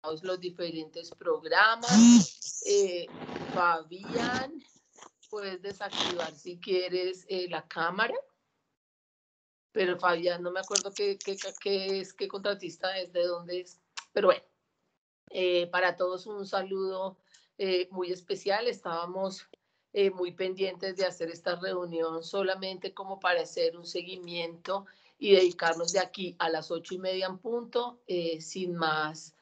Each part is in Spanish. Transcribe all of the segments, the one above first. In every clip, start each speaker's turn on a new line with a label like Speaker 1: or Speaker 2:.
Speaker 1: los diferentes programas. Fabián, puedes desactivar si quieres la cámara. Pero Fabián, no me acuerdo qué contratista es, de dónde es. Pero bueno, para todos un saludo muy especial. Estábamos muy pendientes de hacer esta reunión solamente como para hacer un seguimiento y dedicarnos de aquí a las 8:30 en punto, sin más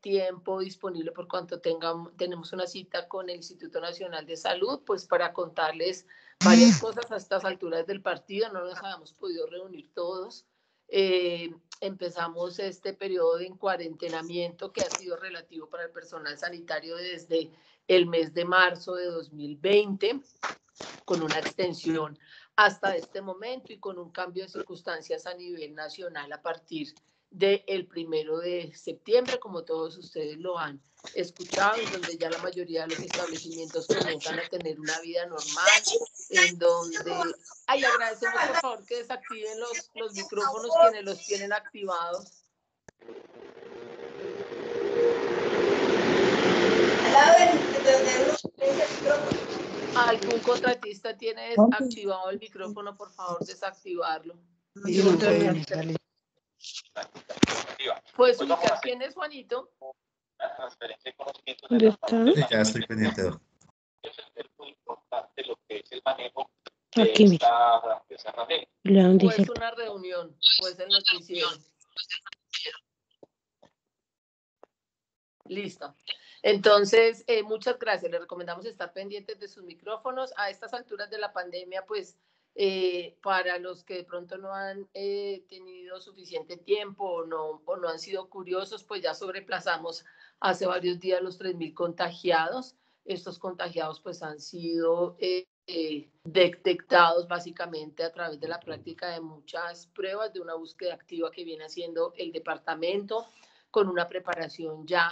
Speaker 1: tiempo disponible por cuanto tenemos una cita con el Instituto Nacional de Salud, pues para contarles varias cosas a estas alturas del partido. No nos habíamos podido reunir todos. Empezamos este periodo de encuarentenamiento que ha sido relativo para el personal sanitario desde el mes de marzo de 2020, con una extensión hasta este momento y con un cambio de circunstancias a nivel nacional a partir del 1 de septiembre, como todos ustedes lo han escuchado, en donde ya la mayoría de los establecimientos comienzan a tener una vida normal, en donde... Ay, agradecemos por favor que desactiven los micrófonos quienes los tienen activados. ¿Algún contratista tiene desactivado el micrófono? Por favor, desactivarlo. Pues ubicar quién es Juanito.
Speaker 2: ¿Dónde está?
Speaker 3: Sí, ya estoy pendiente.
Speaker 2: Aquí, mira.
Speaker 1: Pues una reunión, pues el noticiero. Listo. Entonces, muchas gracias. Les recomendamos estar pendientes de sus micrófonos. A estas alturas de la pandemia, pues, para los que de pronto no han tenido suficiente tiempo o no han sido curiosos, pues ya sobrepasamos hace varios días los 3.000 contagiados. Estos contagiados, pues, han sido detectados básicamente a través de la práctica de muchas pruebas, de una búsqueda activa que viene haciendo el departamento, con una preparación ya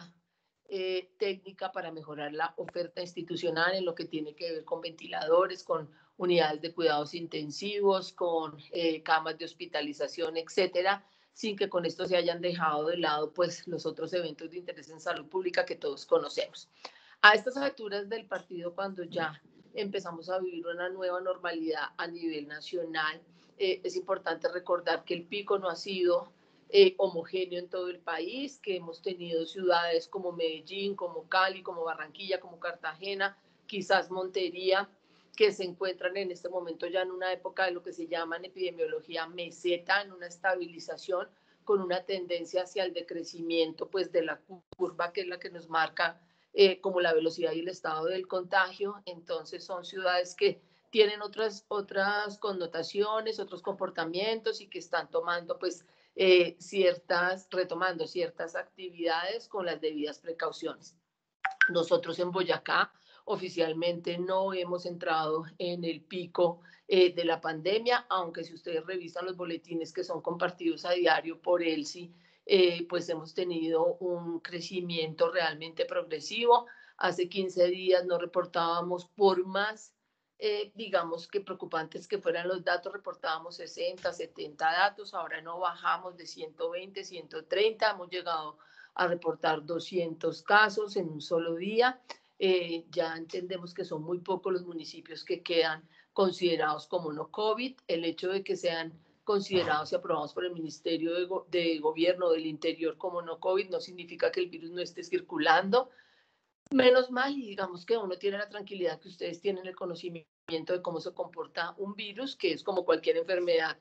Speaker 1: técnica para mejorar la oferta institucional en lo que tiene que ver con ventiladores, con unidades de cuidados intensivos, con camas de hospitalización, etcétera, sin que con esto se hayan dejado de lado pues los otros eventos de interés en salud pública que todos conocemos. A estas alturas del partido, cuando ya empezamos a vivir una nueva normalidad a nivel nacional, es importante recordar que el pico no ha sido homogéneo en todo el país, que hemos tenido ciudades como Medellín, como Cali, como Barranquilla, como Cartagena, quizás Montería, que se encuentran en este momento ya en una época de lo que se llama en epidemiología meseta, en una estabilización con una tendencia hacia el decrecimiento pues de la curva, que es la que nos marca como la velocidad y el estado del contagio. Entonces son ciudades que tienen otras connotaciones, otros comportamientos y que están tomando pues retomando ciertas actividades con las debidas precauciones. Nosotros en Boyacá oficialmente no hemos entrado en el pico de la pandemia, aunque si ustedes revisan los boletines que son compartidos a diario por ELSI, pues hemos tenido un crecimiento realmente progresivo. Hace 15 días no reportábamos, por más digamos que preocupantes que fueran los datos, reportábamos 60, 70 datos, ahora no bajamos de 120, 130, hemos llegado a reportar 200 casos en un solo día. Ya entendemos que son muy pocos los municipios que quedan considerados como no COVID. El hecho de que sean considerados y aprobados por el Ministerio de Gobierno del Interior como no COVID no significa que el virus no esté circulando. Menos mal, y digamos que uno tiene la tranquilidad que ustedes tienen el conocimiento de cómo se comporta un virus, que es como cualquier enfermedad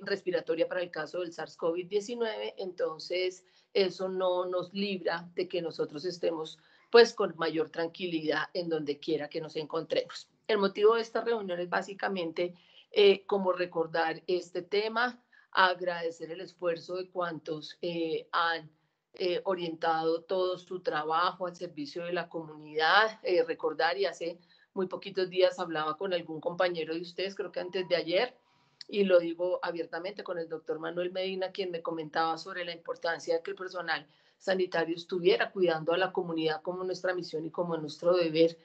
Speaker 1: respiratoria para el caso del SARS-CoV-19, entonces eso no nos libra de que nosotros estemos pues con mayor tranquilidad en donde quiera que nos encontremos. El motivo de esta reunión es básicamente como recordar este tema, agradecer el esfuerzo de cuantos han orientado todo su trabajo al servicio de la comunidad, recordar, y hace muy poquitos días hablaba con algún compañero de ustedes, creo que antes de ayer, y lo digo abiertamente, con el doctor Manuel Medina, quien me comentaba sobre la importancia de que el personal sanitario estuviera cuidando a la comunidad como nuestra misión y como nuestro deber,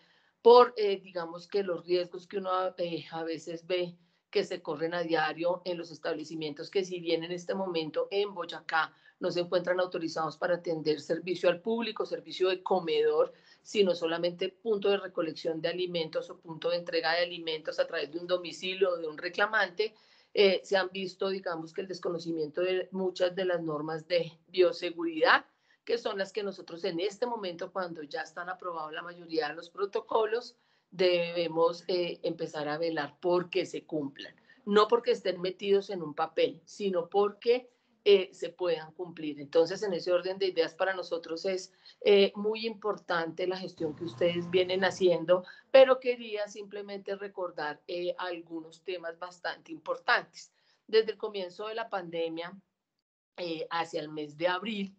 Speaker 1: por digamos que los riesgos que uno a veces ve que se corren a diario en los establecimientos que, si bien en este momento en Boyacá no se encuentran autorizados para atender servicio al público, servicio de comedor, sino solamente punto de recolección de alimentos o punto de entrega de alimentos a través de un domicilio o de un reclamante. Se han visto, digamos, que el desconocimiento de muchas de las normas de bioseguridad, que son las que nosotros en este momento, cuando ya están aprobados la mayoría de los protocolos, debemos empezar a velar por que se cumplan. No porque estén metidos en un papel, sino porque se puedan cumplir. Entonces, en ese orden de ideas, para nosotros es muy importante la gestión que ustedes vienen haciendo, pero quería simplemente recordar algunos temas bastante importantes. Desde el comienzo de la pandemia, hacia el mes de abril,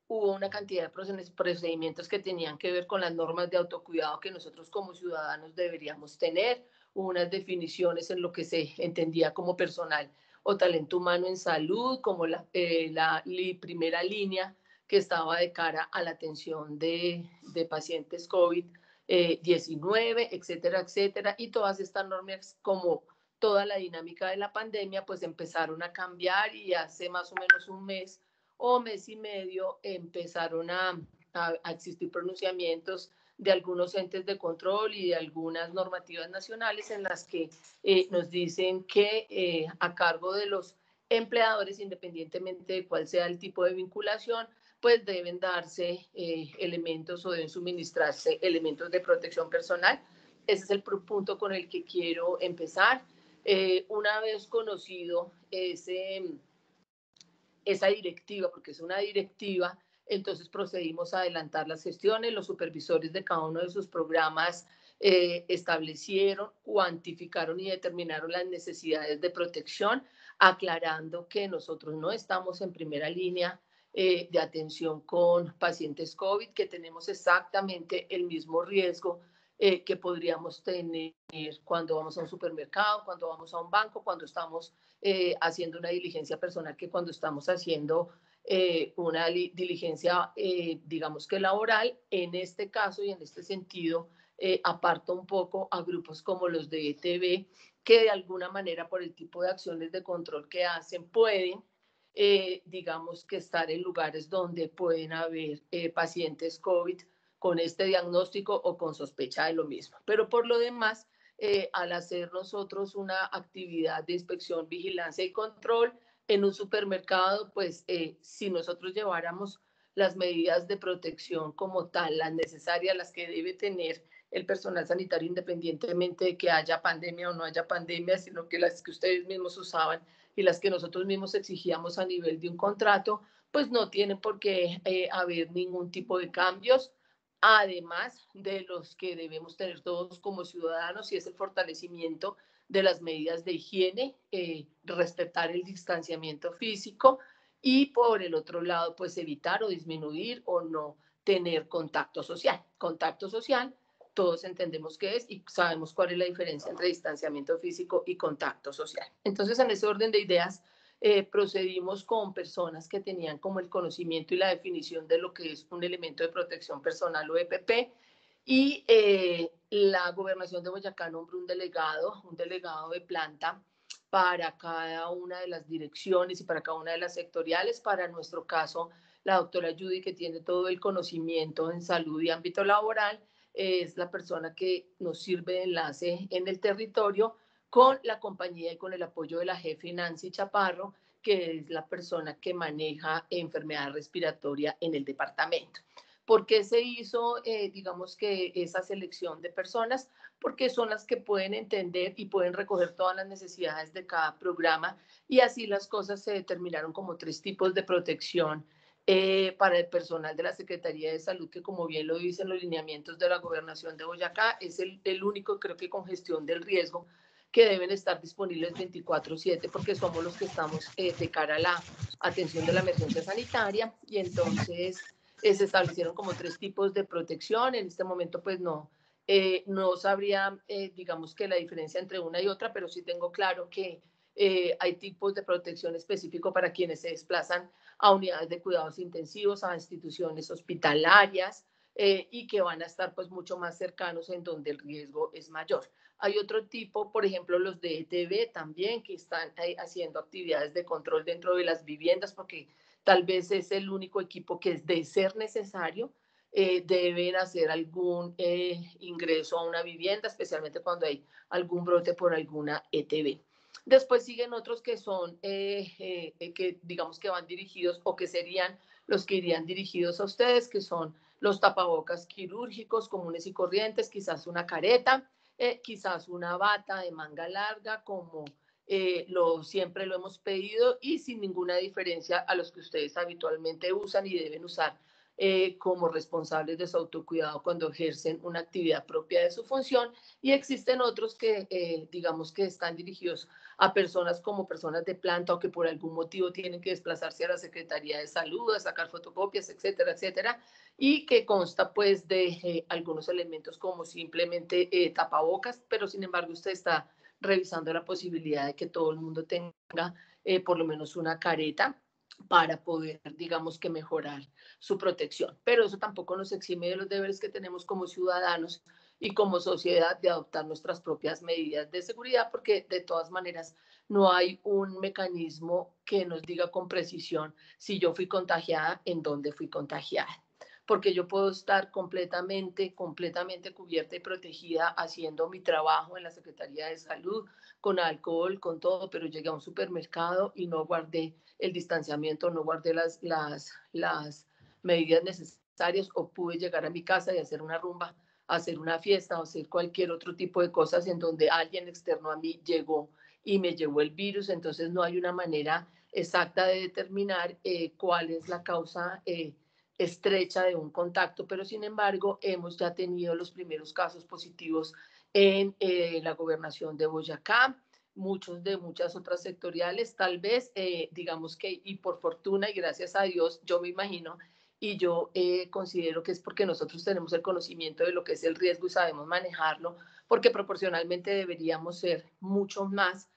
Speaker 1: hubo una cantidad de procedimientos que tenían que ver con las normas de autocuidado que nosotros como ciudadanos deberíamos tener, unas definiciones en lo que se entendía como personal o talento humano en salud, como la primera línea que estaba de cara a la atención de pacientes COVID-19, etcétera, etcétera, y todas estas normas, como toda la dinámica de la pandemia, pues empezaron a cambiar, y hace más o menos un mes o mes y medio empezaron a existir pronunciamientos de algunos entes de control y de algunas normativas nacionales en las que nos dicen que a cargo de los empleadores, independientemente de cuál sea el tipo de vinculación, pues deben darse elementos o deben suministrarse elementos de protección personal. Ese es el punto con el que quiero empezar. Una vez conocido esa directiva, porque es una directiva, entonces procedimos a adelantar las gestiones. Los supervisores de cada uno de sus programas establecieron, cuantificaron y determinaron las necesidades de protección, aclarando que nosotros no estamos en primera línea de atención con pacientes COVID, que tenemos exactamente el mismo riesgo que podríamos tener cuando vamos a un supermercado, cuando vamos a un banco, cuando estamos haciendo una diligencia personal, que cuando estamos haciendo una diligencia, digamos que laboral. En este caso y en este sentido, aparto un poco a grupos como los de ETB, que de alguna manera, por el tipo de acciones de control que hacen, pueden, digamos que estar en lugares donde pueden haber pacientes COVID con este diagnóstico o con sospecha de lo mismo. Pero por lo demás, al hacer nosotros una actividad de inspección, vigilancia y control en un supermercado, pues si nosotros lleváramos las medidas de protección como tal, las necesarias, las que debe tener el personal sanitario, independientemente de que haya pandemia o no haya pandemia, sino que las que ustedes mismos usaban y las que nosotros mismos exigíamos a nivel de un contrato, pues no tienen por qué haber ningún tipo de cambios, además de los que debemos tener todos como ciudadanos, y es el fortalecimiento de las medidas de higiene, respetar el distanciamiento físico, y por el otro lado, pues evitar o disminuir o no tener contacto social. Contacto social, todos entendemos qué es y sabemos cuál es la diferencia entre distanciamiento físico y contacto social. Entonces, en ese orden de ideas, procedimos con personas que tenían como el conocimiento y la definición de lo que es un elemento de protección personal o EPP, y la gobernación de Boyacá nombró un delegado de planta para cada una de las direcciones y para cada una de las sectoriales. Para nuestro caso, la doctora Judy, que tiene todo el conocimiento en salud y ámbito laboral, es la persona que nos sirve de enlace en el territorio con la compañía y con el apoyo de la jefe Nancy Chaparro, que es la persona que maneja enfermedad respiratoria en el departamento. ¿Por qué se hizo, digamos que esa selección de personas? Porque son las que pueden entender y pueden recoger todas las necesidades de cada programa, y así las cosas se determinaron como 3 tipos de protección para el personal de la Secretaría de Salud, que como bien lo dicen los lineamientos de la Gobernación de Boyacá, es el único, creo que con gestión del riesgo, que deben estar disponibles 24/7, porque somos los que estamos de cara a la atención de la emergencia sanitaria. Y entonces se establecieron como 3 tipos de protección. En este momento pues no sabría, digamos que la diferencia entre una y otra, pero sí tengo claro que hay tipos de protección específico para quienes se desplazan a unidades de cuidados intensivos, a instituciones hospitalarias, y que van a estar pues mucho más cercanos en donde el riesgo es mayor. Hay otro tipo, por ejemplo, los de ETV también, que están haciendo actividades de control dentro de las viviendas, porque tal vez es el único equipo que, de ser necesario, deben hacer algún ingreso a una vivienda, especialmente cuando hay algún brote por alguna ETV. Después siguen otros que son, que digamos que van dirigidos o que serían los que irían dirigidos a ustedes, que son los tapabocas quirúrgicos comunes y corrientes, quizás una careta, quizás una bata de manga larga, como siempre lo hemos pedido y sin ninguna diferencia a los que ustedes habitualmente usan y deben usar como responsables de su autocuidado cuando ejercen una actividad propia de su función. Y existen otros que digamos que están dirigidos a personas como personas de planta o que por algún motivo tienen que desplazarse a la Secretaría de Salud, a sacar fotocopias, etcétera, etcétera, y que consta pues de algunos elementos como simplemente tapabocas, pero sin embargo usted está revisando la posibilidad de que todo el mundo tenga por lo menos una careta para poder, digamos que mejorar su protección. Pero eso tampoco nos exime de los deberes que tenemos como ciudadanos y como sociedad de adoptar nuestras propias medidas de seguridad, porque de todas maneras no hay un mecanismo que nos diga con precisión si yo fui contagiada, en dónde fui contagiada. Porque yo puedo estar completamente cubierta y protegida haciendo mi trabajo en la Secretaría de Salud, con alcohol, con todo, pero llegué a un supermercado y no guardé el distanciamiento, no guardé las medidas necesarias, o pude llegar a mi casa y hacer una rumba, hacer una fiesta o hacer cualquier otro tipo de cosas en donde alguien externo a mí llegó y me llevó el virus. Entonces no hay una manera exacta de determinar cuál es la causa estrecha de un contacto, pero sin embargo hemos ya tenido los primeros casos positivos en la gobernación de Boyacá, muchos de muchas otras sectoriales, tal vez, digamos que, y por fortuna y gracias a Dios, yo me imagino, y yo considero que es porque nosotros tenemos el conocimiento de lo que es el riesgo y sabemos manejarlo, porque proporcionalmente deberíamos ser mucho más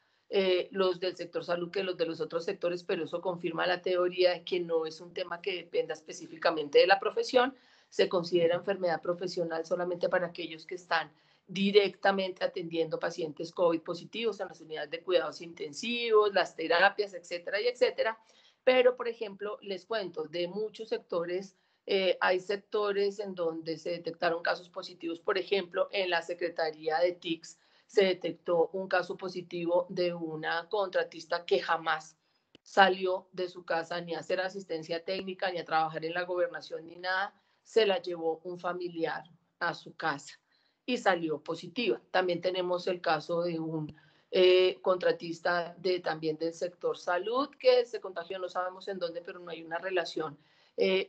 Speaker 1: los del sector salud que los de los otros sectores, pero eso confirma la teoría de que no es un tema que dependa específicamente de la profesión. Se considera enfermedad profesional solamente para aquellos que están directamente atendiendo pacientes COVID positivos en las unidades de cuidados intensivos, las terapias, etcétera, y etcétera. Pero, por ejemplo, les cuento, de muchos sectores, hay sectores en donde se detectaron casos positivos, por ejemplo, en la Secretaría de TICS, se detectó un caso positivo de una contratista que jamás salió de su casa ni a hacer asistencia técnica, ni a trabajar en la gobernación, ni nada. Se la llevó un familiar a su casa y salió positiva. También tenemos el caso de un contratista también del sector salud que se contagió, no sabemos en dónde, pero no hay una relación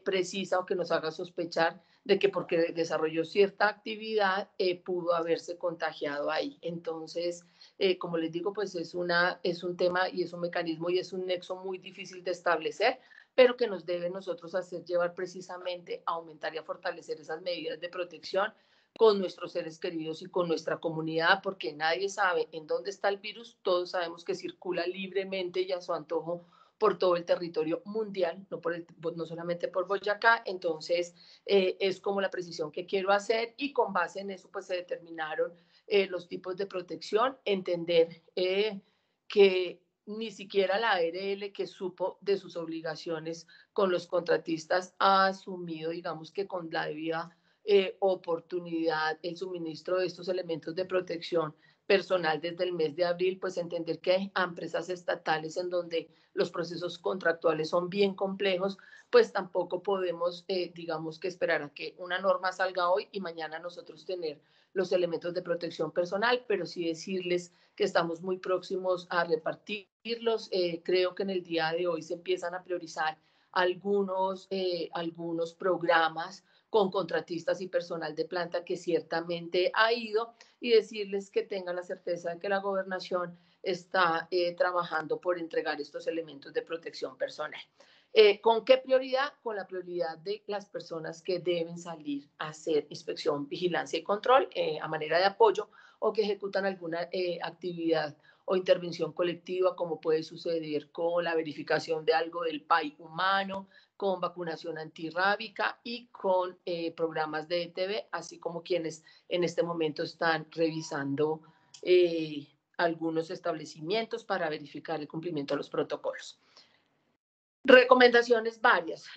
Speaker 1: precisa o que nos haga sospechar de que porque desarrolló cierta actividad pudo haberse contagiado ahí. Entonces, como les digo, pues es un tema y es un mecanismo y es un nexo muy difícil de establecer, pero que nos debe nosotros hacer llevar precisamente a aumentar y a fortalecer esas medidas de protección con nuestros seres queridos y con nuestra comunidad, porque nadie sabe en dónde está el virus. Todos sabemos que circula libremente y a su antojo por todo el territorio mundial, no solamente por Boyacá. Entonces, es como la precisión que quiero hacer, y con base en eso, pues se determinaron los tipos de protección, entender que ni siquiera la ARL, que supo de sus obligaciones con los contratistas, ha asumido, digamos que con la debida oportunidad, el suministro de estos elementos de protección personal desde el mes de abril. Pues entender que hay empresas estatales en donde los procesos contractuales son bien complejos, pues tampoco podemos, digamos que esperar a que una norma salga hoy y mañana nosotros tener los elementos de protección personal, pero sí decirles que estamos muy próximos a repartirlos. Creo que en el día de hoy se empiezan a priorizar algunos programas con contratistas y personal de planta que ciertamente ha ido, y decirles que tengan la certeza de que la gobernación está trabajando por entregar estos elementos de protección personal. ¿Con qué prioridad? Con la prioridad de las personas que deben salir a hacer inspección, vigilancia y control a manera de apoyo, o que ejecutan alguna actividad o intervención colectiva, como puede suceder con la verificación de algo del PAI humano, con vacunación antirrábica y con programas de ETV, así como quienes en este momento están revisando algunos establecimientos para verificar el cumplimiento de los protocolos. Recomendaciones varias,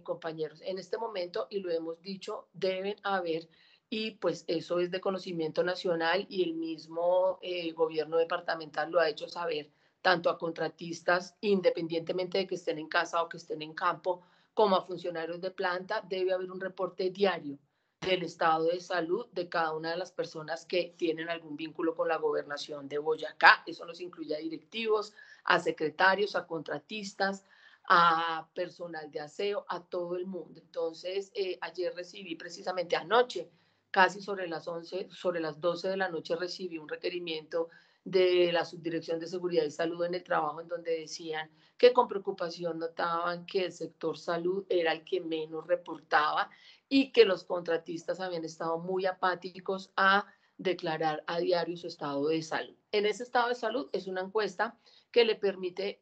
Speaker 1: compañeros. En este momento, y lo hemos dicho, deben haber, y pues eso es de conocimiento nacional y el mismo gobierno departamental lo ha hecho saber, tanto a contratistas, independientemente de que estén en casa o que estén en campo, como a funcionarios de planta, debe haber un reporte diario del estado de salud de cada una de las personas que tienen algún vínculo con la gobernación de Boyacá. Eso nos incluye a directivos, a secretarios, a contratistas, a personal de aseo, a todo el mundo. Entonces, ayer recibí precisamente anoche, casi sobre las 11, sobre las 12 de la noche, recibí un requerimiento de la Subdirección de Seguridad y Salud en el Trabajo, en donde decían que con preocupación notaban que el sector salud era el que menos reportaba y que los contratistas habían estado muy apáticos a declarar a diario su estado de salud. En ese estado de salud es una encuesta que le permite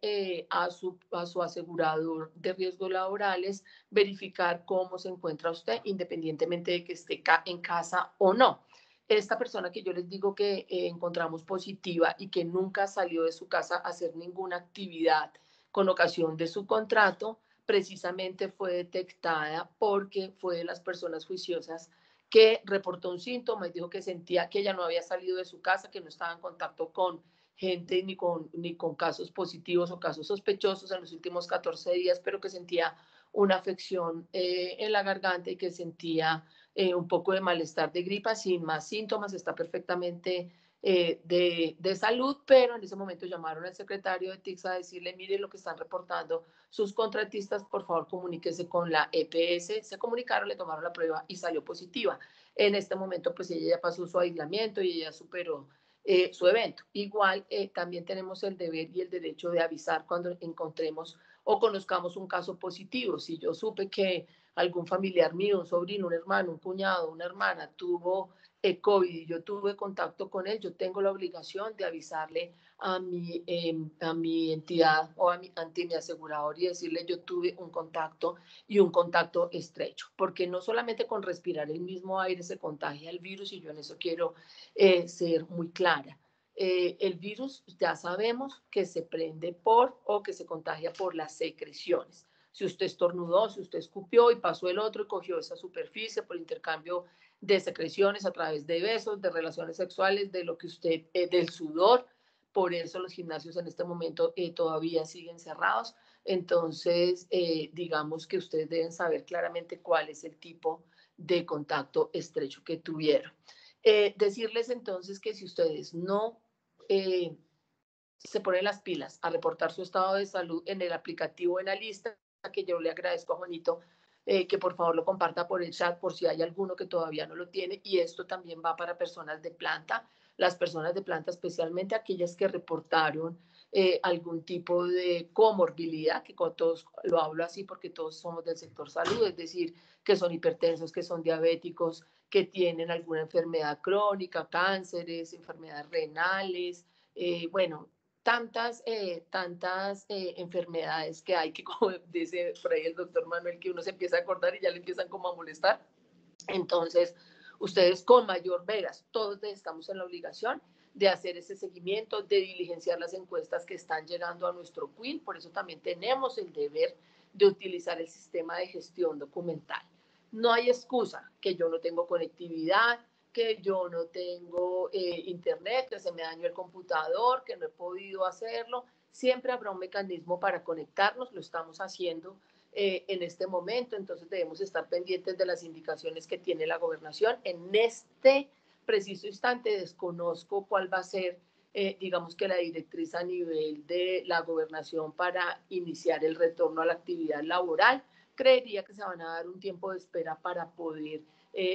Speaker 1: a su asegurador de riesgos laborales verificar cómo se encuentra usted, independientemente de que esté en casa o no. Esta persona que yo les digo que encontramos positiva y que nunca salió de su casa a hacer ninguna actividad con ocasión de su contrato, precisamente fue detectada porque fue de las personas juiciosas que reportó un síntoma y dijo que sentía que ella no había salido de su casa, que no estaba en contacto con gente ni con casos positivos o casos sospechosos en los últimos 14 días, pero que sentía una afección en la garganta y que sentía un poco de malestar de gripa sin más síntomas, está perfectamente de salud, pero en ese momento llamaron al secretario de TICS a decirle, mire lo que están reportando sus contratistas, por favor comuníquese con la EPS, se comunicaron, le tomaron la prueba y salió positiva. En este momento pues ella ya pasó su aislamiento y ella superó su evento. Igual también tenemos el deber y el derecho de avisar cuando encontremos o conozcamos un caso positivo. Si yo supe que algún familiar mío, un sobrino, un hermano, un cuñado, una hermana tuvo COVID y yo tuve contacto con él, yo tengo la obligación de avisarle a mi entidad o ante mi asegurador y decirle yo tuve un contacto y un contacto estrecho, porque no solamente con respirar el mismo aire se contagia el virus y yo en eso quiero ser muy clara. El virus ya sabemos que se prende o que se contagia por las secreciones. Si usted estornudó, si usted escupió y pasó el otro y cogió esa superficie por intercambio de secreciones a través de besos, de relaciones sexuales, de lo que usted, del sudor. Por eso los gimnasios en este momento todavía siguen cerrados. Entonces, digamos que ustedes deben saber claramente cuál es el tipo de contacto estrecho que tuvieron. Decirles entonces que si ustedes no se ponen las pilas a reportar su estado de salud en el aplicativo en la lista, que yo le agradezco a Juanito que por favor lo comparta por el chat por si hay alguno que todavía no lo tiene, y esto también va para personas de planta, las personas de planta especialmente aquellas que reportaron algún tipo de comorbilidad, que con todos lo hablo así porque todos somos del sector salud, es decir, que son hipertensos, que son diabéticos, que tienen alguna enfermedad crónica, cánceres, enfermedades renales, bueno, tantas enfermedades que hay que, como dice por ahí el doctor Manuel, que uno se empieza a acordar y ya le empiezan como a molestar. Entonces, ustedes con mayor veras, todos estamos en la obligación de hacer ese seguimiento, de diligenciar las encuestas que están llegando a nuestro QUIL, por eso también tenemos el deber de utilizar el sistema de gestión documental. No hay excusa que yo no tengo conectividad, que yo no tengo internet, que se me dañó el computador, que no he podido hacerlo. Siempre habrá un mecanismo para conectarnos, lo estamos haciendo en este momento, entonces debemos estar pendientes de las indicaciones que tiene la gobernación. En este preciso instante desconozco cuál va a ser, digamos que la directriz a nivel de la gobernación para iniciar el retorno a la actividad laboral. Creería que se van a dar un tiempo de espera para poder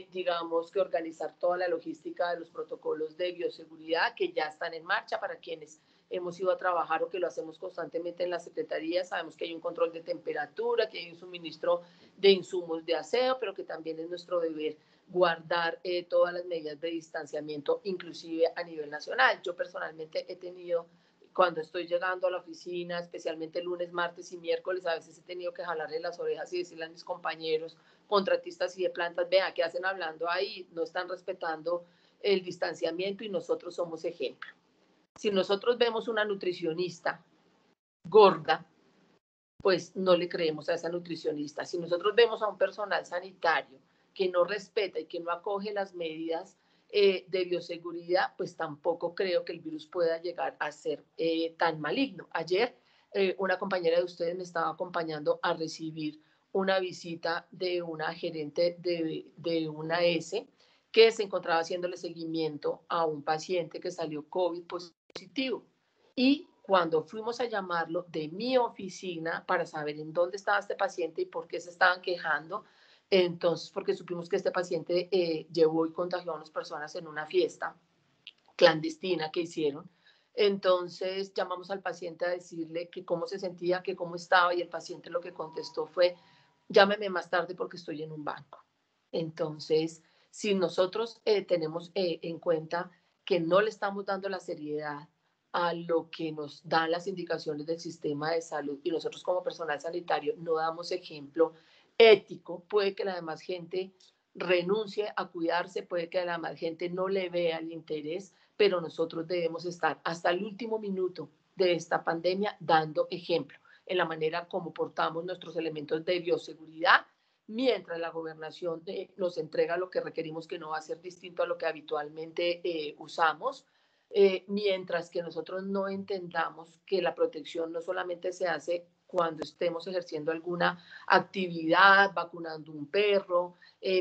Speaker 1: digamos que organizar toda la logística de los protocolos de bioseguridad que ya están en marcha para quienes hemos ido a trabajar o que lo hacemos constantemente en la Secretaría, sabemos que hay un control de temperatura, que hay un suministro de insumos de aseo, pero que también es nuestro deber guardar todas las medidas de distanciamiento, inclusive a nivel nacional. Yo personalmente he tenido, cuando estoy llegando a la oficina, especialmente lunes, martes y miércoles, a veces he tenido que jalarle las orejas y decirle a mis compañeros, contratistas y de plantas, vean, ¿qué hacen hablando ahí? No están respetando el distanciamiento y nosotros somos ejemplo. Si nosotros vemos una nutricionista gorda, pues no le creemos a esa nutricionista. Si nosotros vemos a un personal sanitario que no respeta y que no acoge las medidas de bioseguridad, pues tampoco creo que el virus pueda llegar a ser tan maligno. Ayer una compañera de ustedes me estaba acompañando a recibir una visita de una gerente de una S que se encontraba haciéndole seguimiento a un paciente que salió COVID positivo. Y cuando fuimos a llamarlo de mi oficina para saber en dónde estaba este paciente y por qué se estaban quejando, entonces, porque supimos que este paciente llevó y contagió a unas personas en una fiesta clandestina que hicieron. Entonces llamamos al paciente a decirle que cómo se sentía, que cómo estaba, y el paciente lo que contestó fue, llámeme más tarde porque estoy en un banco. Entonces, si nosotros tenemos en cuenta que no le estamos dando la seriedad a lo que nos dan las indicaciones del sistema de salud y nosotros como personal sanitario no damos ejemplo ético, puede que la demás gente renuncie a cuidarse, puede que la demás gente no le vea el interés, pero nosotros debemos estar hasta el último minuto de esta pandemia dando ejemplo en la manera como portamos nuestros elementos de bioseguridad, mientras la gobernación nos entrega lo que requerimos, que no va a ser distinto a lo que habitualmente usamos, mientras que nosotros no entendamos que la protección no solamente se hace cuando estemos ejerciendo alguna actividad, vacunando un perro,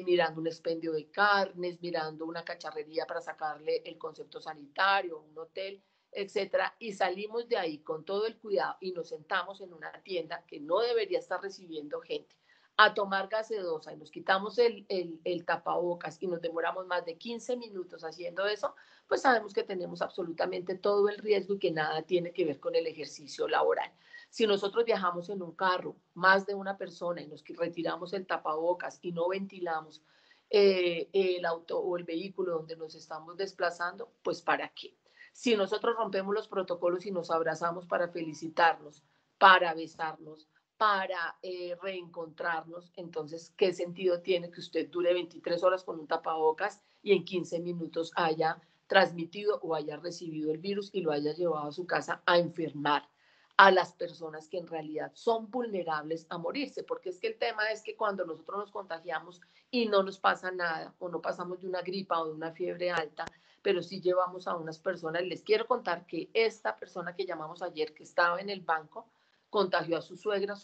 Speaker 1: mirando un expendio de carnes, mirando una cacharrería para sacarle el concepto sanitario, un hotel, etcétera, y salimos de ahí con todo el cuidado y nos sentamos en una tienda que no debería estar recibiendo gente a tomar gaseosa y nos quitamos el tapabocas y nos demoramos más de 15 minutos haciendo eso, pues sabemos que tenemos absolutamente todo el riesgo y que nada tiene que ver con el ejercicio laboral. Si nosotros viajamos en un carro, más de una persona, y nos retiramos el tapabocas y no ventilamos el auto o el vehículo donde nos estamos desplazando, pues ¿para qué? Si nosotros rompemos los protocolos y nos abrazamos para felicitarnos, para besarnos, para reencontrarnos, entonces, ¿qué sentido tiene que usted dure 23 horas con un tapabocas y en 15 minutos haya transmitido o haya recibido el virus y lo haya llevado a su casa a enfermar a las personas que en realidad son vulnerables a morirse? Porque es que el tema es que cuando nosotros nos contagiamos y no nos pasa nada, o no pasamos de una gripa o de una fiebre alta, pero sí llevamos a unas personas. Les quiero contar que esta persona que llamamos ayer, que estaba en el banco, contagió a su suegra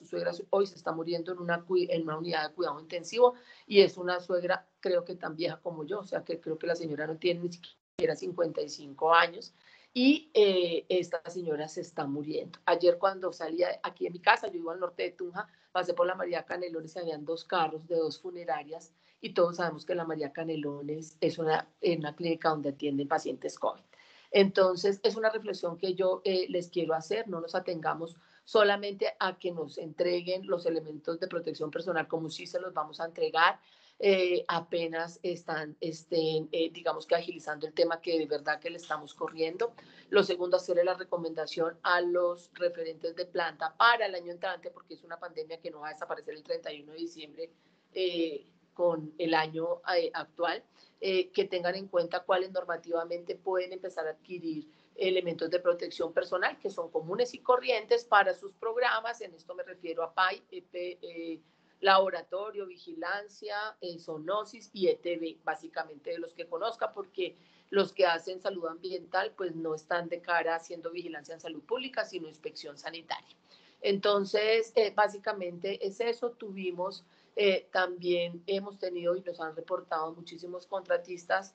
Speaker 1: hoy se está muriendo en una unidad de cuidado intensivo, y es una suegra creo que tan vieja como yo, o sea que creo que la señora no tiene ni siquiera 55 años, y esta señora se está muriendo. Ayer cuando salía aquí de mi casa, yo iba al norte de Tunja, pasé por la María Canelones y habían dos carros de dos funerarias, y todos sabemos que la María Canelones es una clínica donde atienden pacientes COVID. Entonces, es una reflexión que yo les quiero hacer, no nos atengamos solamente a que nos entreguen los elementos de protección personal, como si se los vamos a entregar, apenas estén, digamos que agilizando el tema que de verdad que le estamos corriendo. Lo segundo, hacerle la recomendación a los referentes de planta para el año entrante, porque es una pandemia que no va a desaparecer el 31 de diciembre con el año actual, que tengan en cuenta cuáles normativamente pueden empezar a adquirir elementos de protección personal que son comunes y corrientes para sus programas. En esto me refiero a PAI, laboratorio, vigilancia, zoonosis y ETB, básicamente de los que conozca, porque los que hacen salud ambiental pues no están de cara haciendo vigilancia en salud pública, sino inspección sanitaria. Entonces, básicamente es eso. Tuvimos también, hemos tenido y nos han reportado muchísimos contratistas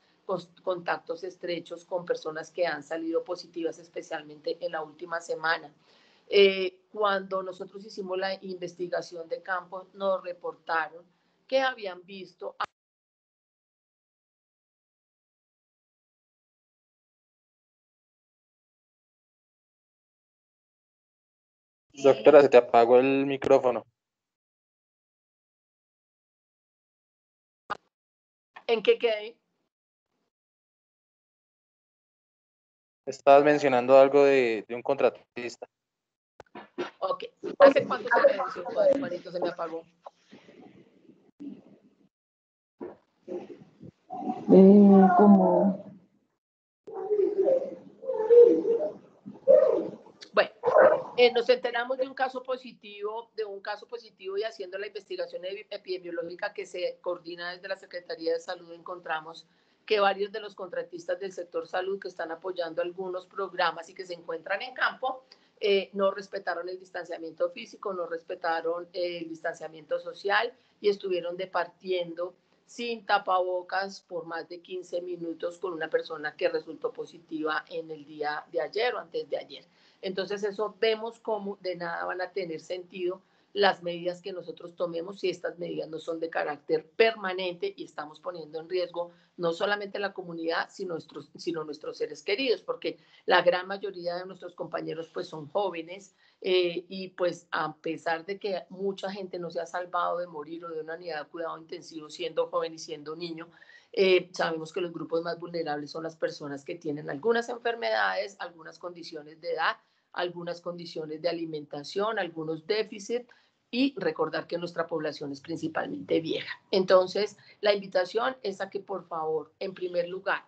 Speaker 1: contactos estrechos con personas que han salido positivas, especialmente en la última semana. Cuando nosotros hicimos la investigación de campo, nos reportaron que habían visto
Speaker 2: Doctora, se te apagó el micrófono.
Speaker 1: ¿En qué quedé?
Speaker 2: Estabas mencionando algo de un contratista.
Speaker 1: Ok. ¿Hace cuánto se me venció, Juanito? Se me apagó. Bueno, nos enteramos de un caso positivo y haciendo la investigación epidemiológica que se coordina desde la Secretaría de Salud, encontramos que varios de los contratistas del sector salud que están apoyando algunos programas y que se encuentran en campo, no respetaron el distanciamiento físico, no respetaron el distanciamiento social y estuvieron departiendo sin tapabocas por más de 15 minutos con una persona que resultó positiva en el día de ayer o antes de ayer. Entonces eso vemos cómo de nada van a tener sentido las medidas que nosotros tomemos si estas medidas no son de carácter permanente y estamos poniendo en riesgo no solamente la comunidad, sino nuestros seres queridos, porque la gran mayoría de nuestros compañeros pues son jóvenes y pues a pesar de que mucha gente no se ha salvado de morir o de una unidad de cuidado intensivo siendo joven y siendo niño, sabemos que los grupos más vulnerables son las personas que tienen algunas enfermedades, algunas condiciones de edad, algunas condiciones de alimentación, algunos déficits y recordar que nuestra población es principalmente vieja. Entonces, la invitación es a que por favor, en primer lugar,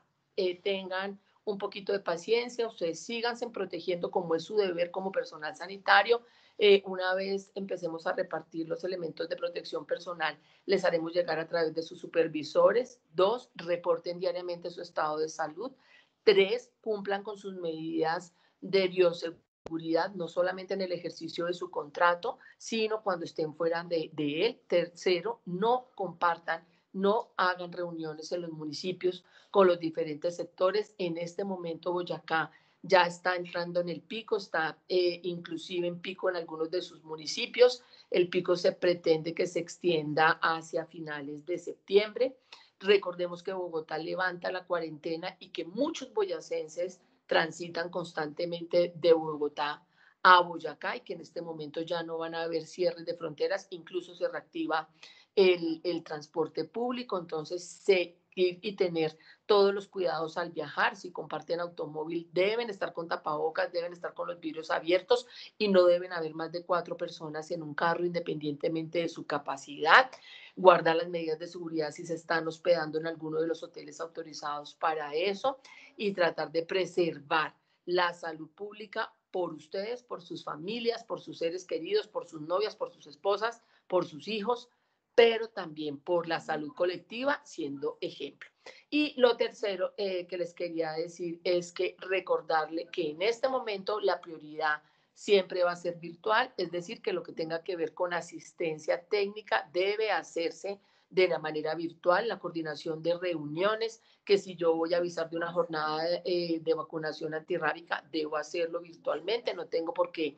Speaker 1: tengan un poquito de paciencia, ustedes síganse protegiendo como es su deber como personal sanitario. Una vez empecemos a repartir los elementos de protección personal, les haremos llegar a través de sus supervisores. 2, reporten diariamente su estado de salud. 3, cumplan con sus medidas de bioseguridad, no solamente en el ejercicio de su contrato, sino cuando estén fuera de él. Tercero, no compartan, no hagan reuniones en los municipios con los diferentes sectores. En este momento Boyacá ya está entrando en el pico, está inclusive en pico en algunos de sus municipios. El pico se pretende que se extienda hacia finales de septiembre. Recordemos que Bogotá levanta la cuarentena y que muchos boyacenses transitan constantemente de Bogotá a Boyacá y que en este momento ya no van a haber cierres de fronteras, incluso se reactiva el transporte público, entonces ir y tener todos los cuidados al viajar. Si comparten automóvil, deben estar con tapabocas, deben estar con los vidrios abiertos y no deben haber más de 4 personas en un carro independientemente de su capacidad. Guardar las medidas de seguridad si se están hospedando en alguno de los hoteles autorizados para eso y tratar de preservar la salud pública por ustedes, por sus familias, por sus seres queridos, por sus novias, por sus esposas, por sus hijos, pero también por la salud colectiva, siendo ejemplo. Y lo tercero que les quería decir es que recordarle que en este momento la prioridad siempre va a ser virtual, es decir, que lo que tenga que ver con asistencia técnica debe hacerse de la manera virtual, la coordinación de reuniones, que si yo voy a avisar de una jornada de vacunación antirrábica, debo hacerlo virtualmente, no tengo por qué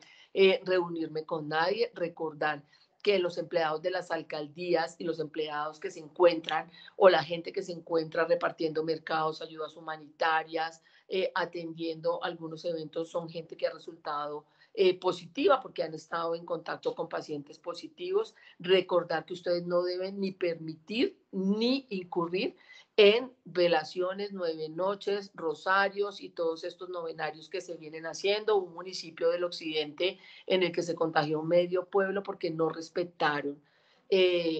Speaker 1: reunirme con nadie, recordar que los empleados de las alcaldías y los empleados que se encuentran o la gente que se encuentra repartiendo mercados, ayudas humanitarias, atendiendo algunos eventos, son gente que ha resultado positiva porque han estado en contacto con pacientes positivos. Recordar que ustedes no deben ni permitir ni incurrir en velaciones, 9 noches, rosarios y todos estos novenarios que se vienen haciendo. Un municipio del occidente en el que se contagió medio pueblo porque no respetaron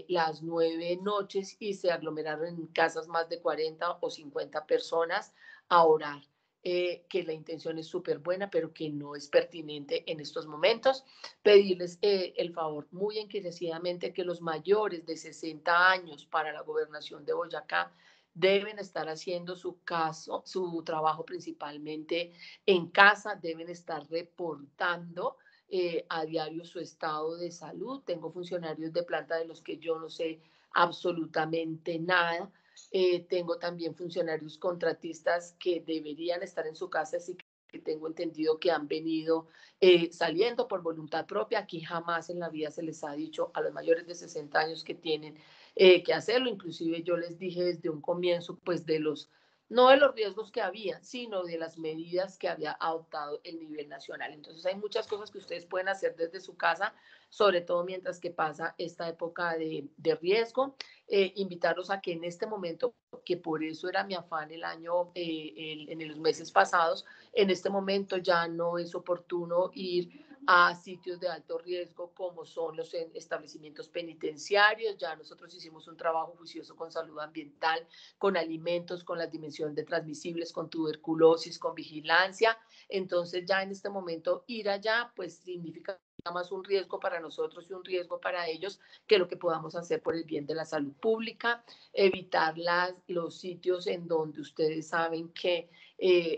Speaker 1: las 9 noches y se aglomeraron en casas más de 40 o 50 personas a orar. Que la intención es súper buena, pero que no es pertinente en estos momentos. Pedirles el favor muy encarecidamente que los mayores de 60 años para la gobernación de Boyacá deben estar haciendo su trabajo principalmente en casa, deben estar reportando a diario su estado de salud. Tengo funcionarios de planta de los que yo no sé absolutamente nada. Tengo también funcionarios contratistas que deberían estar en su casa, así que tengo entendido que han venido saliendo por voluntad propia. Aquí jamás en la vida se les ha dicho a los mayores de 60 años que tienen que hacerlo. Inclusive yo les dije desde un comienzo, pues de los no de los riesgos que había, sino de las medidas que había adoptado el nivel nacional. Entonces hay muchas cosas que ustedes pueden hacer desde su casa, sobre todo mientras que pasa esta época de riesgo. Invitarlos a que en este momento, que por eso era mi afán el año, en los meses pasados, en este momento ya no es oportuno ir a sitios de alto riesgo como son los establecimientos penitenciarios. Ya nosotros hicimos un trabajo juicioso con salud ambiental, con alimentos, con las dimensiones de transmisibles, con tuberculosis, con vigilancia. Entonces ya en este momento ir allá pues significa más un riesgo para nosotros y un riesgo para ellos que lo que podamos hacer por el bien de la salud pública. Evitar los sitios en donde ustedes saben que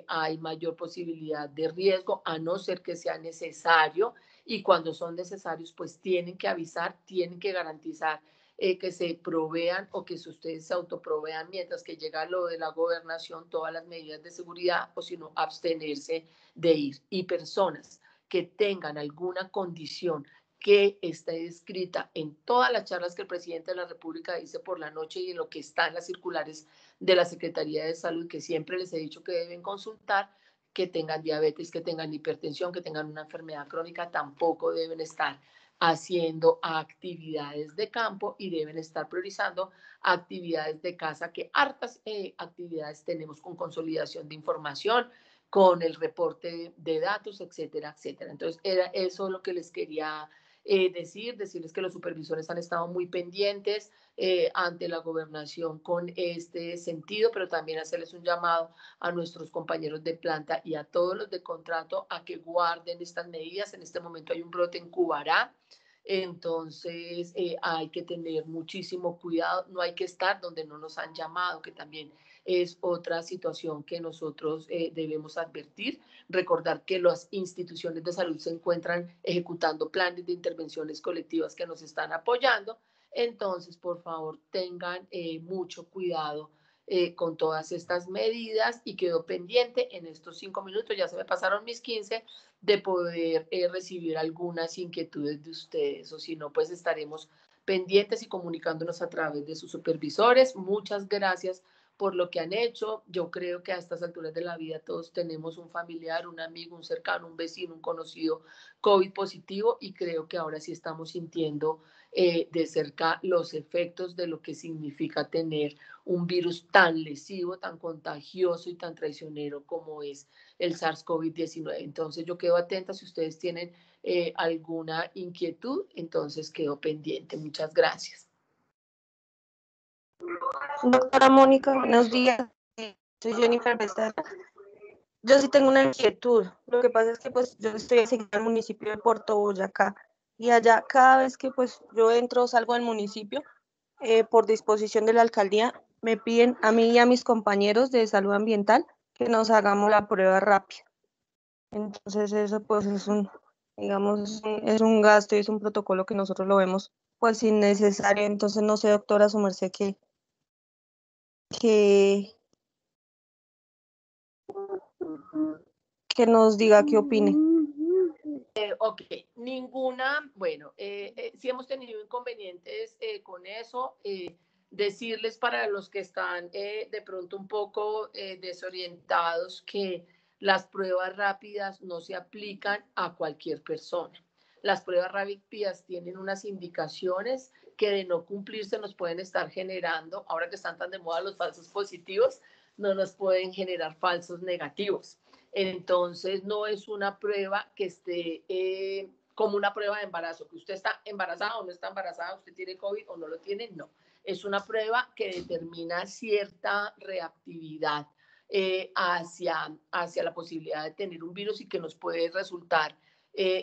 Speaker 1: hay mayor posibilidad de riesgo, a no ser que sea necesario, y cuando son necesarios pues tienen que avisar, tienen que garantizar que se provean o que ustedes se autoprovean mientras que llega lo de la gobernación, todas las medidas de seguridad, o si no, abstenerse de ir. Y personas que tengan alguna condición que esté descrita en todas las charlas que el presidente de la República dice por la noche y en lo que está en las circulares de la Secretaría de Salud, que siempre les he dicho que deben consultar, que tengan diabetes, que tengan hipertensión, que tengan una enfermedad crónica, tampoco deben estar haciendo actividades de campo y deben estar priorizando actividades de casa, que hartas actividades tenemos con consolidación de información, con el reporte de datos, etcétera, etcétera. Entonces, era eso lo que les quería decirles que los supervisores han estado muy pendientes ante la gobernación con este sentido, pero también hacerles un llamado a nuestros compañeros de planta y a todos los de contrato a que guarden estas medidas. En este momento hay un brote en Cubará, entonces hay que tener muchísimo cuidado, no hay que estar donde no nos han llamado, que también es otra situación que nosotros debemos advertir. Recordar que las instituciones de salud se encuentran ejecutando planes de intervenciones colectivas que nos están apoyando. Entonces, por favor, tengan mucho cuidado con todas estas medidas, y quedo pendiente en estos 5 minutos, ya se me pasaron mis 15, de poder recibir algunas inquietudes de ustedes, o si no, pues estaremos pendientes y comunicándonos a través de sus supervisores. Muchas gracias por lo que han hecho. Yo creo que a estas alturas de la vida todos tenemos un familiar, un amigo, un cercano, un vecino, un conocido COVID positivo, y creo que ahora sí estamos sintiendo de cerca los efectos de lo que significa tener un virus tan lesivo, tan contagioso y tan traicionero como es el SARS-CoV-19. Entonces yo quedo atenta si ustedes tienen alguna inquietud, entonces quedo pendiente. Muchas gracias.
Speaker 3: Doctora Mónica, buenos días. Soy Jennifer Becerra. Yo sí tengo una inquietud. Lo que pasa es que pues yo estoy asignada al municipio de Puerto Boyacá, y allá cada vez que pues yo entro o salgo del municipio, por disposición de la alcaldía, me piden a mí y a mis compañeros de salud ambiental que nos hagamos la prueba rápida. Entonces eso pues es digamos, es un gasto y es un protocolo que nosotros lo vemos pues innecesario. Entonces no sé, doctora, su merced, que nos diga qué opine.
Speaker 1: Ok, ninguna, bueno, sí hemos tenido inconvenientes con eso. Decirles para los que están de pronto un poco desorientados, que las pruebas rápidas no se aplican a cualquier persona. Las pruebas rápidas tienen unas indicaciones que, de no cumplirse, nos pueden estar generando, ahora que están tan de moda los falsos positivos, no nos pueden generar falsos negativos. Entonces, no es una prueba que esté como una prueba de embarazo, que usted está embarazada o no está embarazada, usted tiene COVID o no lo tiene, no. Es una prueba que determina cierta reactividad hacia la posibilidad de tener un virus, y que nos puede resultar,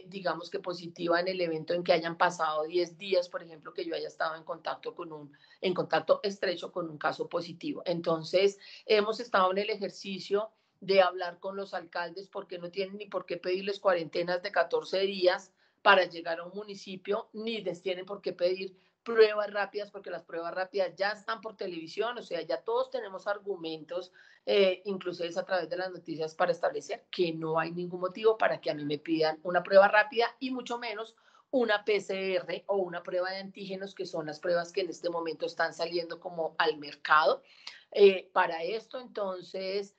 Speaker 1: digamos que positiva, en el evento en que hayan pasado 10 días, por ejemplo, que yo haya estado en contacto estrecho con un caso positivo. Entonces, hemos estado en el ejercicio de hablar con los alcaldes, porque no tienen ni por qué pedirles cuarentenas de 14 días para llegar a un municipio, ni les tienen por qué pedir pruebas rápidas, porque las pruebas rápidas ya están por televisión. O sea, ya todos tenemos argumentos, incluso es a través de las noticias, para establecer que no hay ningún motivo para que a mí me pidan una prueba rápida, y mucho menos una PCR o una prueba de antígenos, que son las pruebas que en este momento están saliendo como al mercado. Para esto, entonces,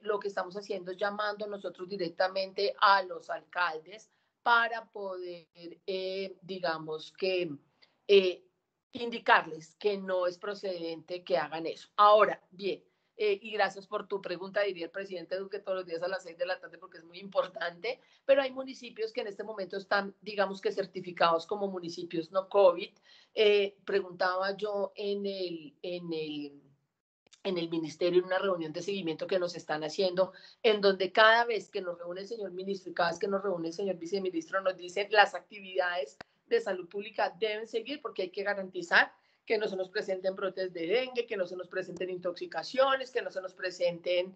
Speaker 1: lo que estamos haciendo es llamando nosotros directamente a los alcaldes para poder, digamos que, indicarles que no es procedente que hagan eso. Ahora, bien, y gracias por tu pregunta, diría el presidente Duque todos los días a las 6 de la tarde porque es muy importante, pero hay municipios que en este momento están, digamos que certificados como municipios no COVID. Preguntaba yo en el ministerio, en una reunión de seguimiento que nos están haciendo, en donde cada vez que nos reúne el señor ministro y cada vez que nos reúne el señor viceministro nos dicen las actividades de salud pública deben seguir porque hay que garantizar que no se nos presenten brotes de dengue, que no se nos presenten intoxicaciones, que no se nos presenten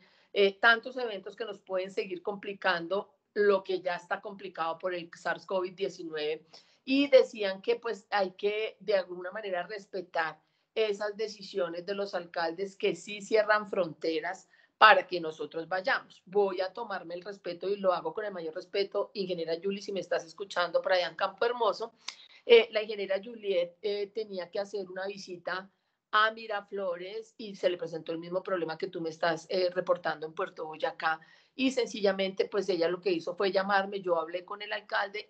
Speaker 1: tantos eventos que nos pueden seguir complicando lo que ya está complicado por el SARS-CoV-19. Y decían que pues hay que de alguna manera respetar esas decisiones de los alcaldes que sí cierran fronteras para que nosotros vayamos. Voy a tomarme el respeto y lo hago con el mayor respeto. Ingeniera Julie, si me estás escuchando por allá en Campo Hermoso, la ingeniera Juliet tenía que hacer una visita a Miraflores y se le presentó el mismo problema que tú me estás reportando en Puerto Boyacá, y sencillamente pues ella lo que hizo fue llamarme, yo hablé con el alcalde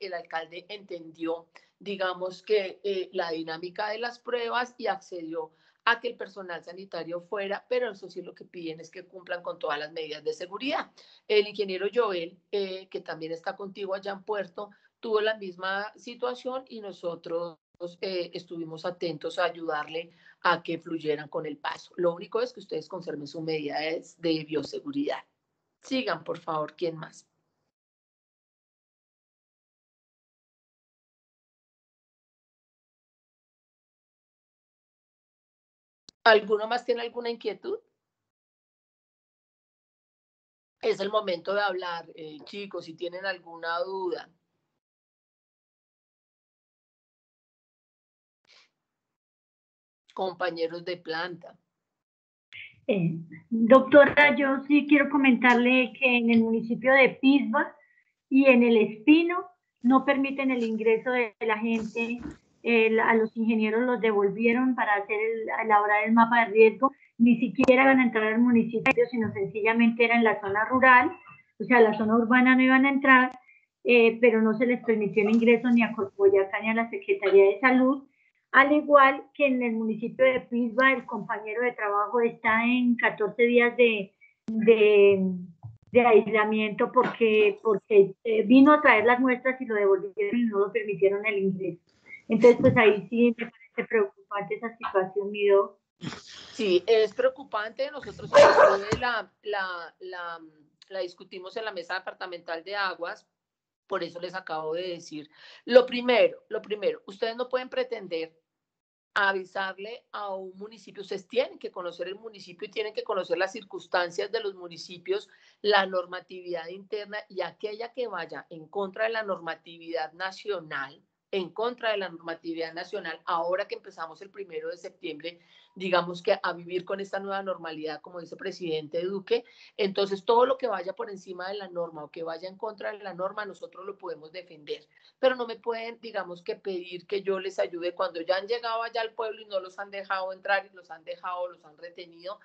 Speaker 1: entendió, digamos que la dinámica de las pruebas y accedió a que el personal sanitario fuera, pero eso sí lo que piden es que cumplan con todas las medidas de seguridad. El ingeniero Joel, que también está contigo allá en Puerto, tuvo la misma situación y nosotros estuvimos atentos a ayudarle a que fluyeran con el paso. Lo único es que ustedes conserven sus medidas de bioseguridad. Sigan, por favor. ¿Quién más? ¿Alguno más tiene alguna inquietud? Es el momento de hablar, chicos, si tienen alguna duda. Compañeros de planta.
Speaker 4: Doctora, yo sí quiero comentarle que en el municipio de Pisba y en el Espino no permiten el ingreso de la gente. A los ingenieros los devolvieron para elaborar el mapa de riesgo. Ni siquiera iban a entrar al municipio, sino sencillamente era en la zona rural, o sea, la zona urbana no iban a entrar, pero no se les permitió el ingreso ni a Corpoboyacá ni a la Secretaría de Salud. Al igual que en el municipio de Pisba, el compañero de trabajo está en 14 días de aislamiento porque vino a traer las muestras y lo devolvieron y no lo permitieron el ingreso. Entonces, pues ahí sí me parece preocupante esa situación, mi doc.
Speaker 1: Sí, es preocupante. Nosotros inclusive la discutimos en la mesa departamental de aguas. Por eso les acabo de decir. Lo primero, ustedes no pueden pretender avisarle a un municipio. Ustedes tienen que conocer el municipio y tienen que conocer las circunstancias de los municipios, la normatividad interna, y aquella que vaya en contra de la normatividad nacional, ahora que empezamos el 1 de septiembre, digamos que a vivir con esta nueva normalidad, como dice el presidente Duque, entonces todo lo que vaya por encima de la norma o que vaya en contra de la norma, nosotros lo podemos defender, pero no me pueden, digamos que pedir que yo les ayude cuando ya han llegado allá al pueblo y no los han dejado entrar y los han retenido.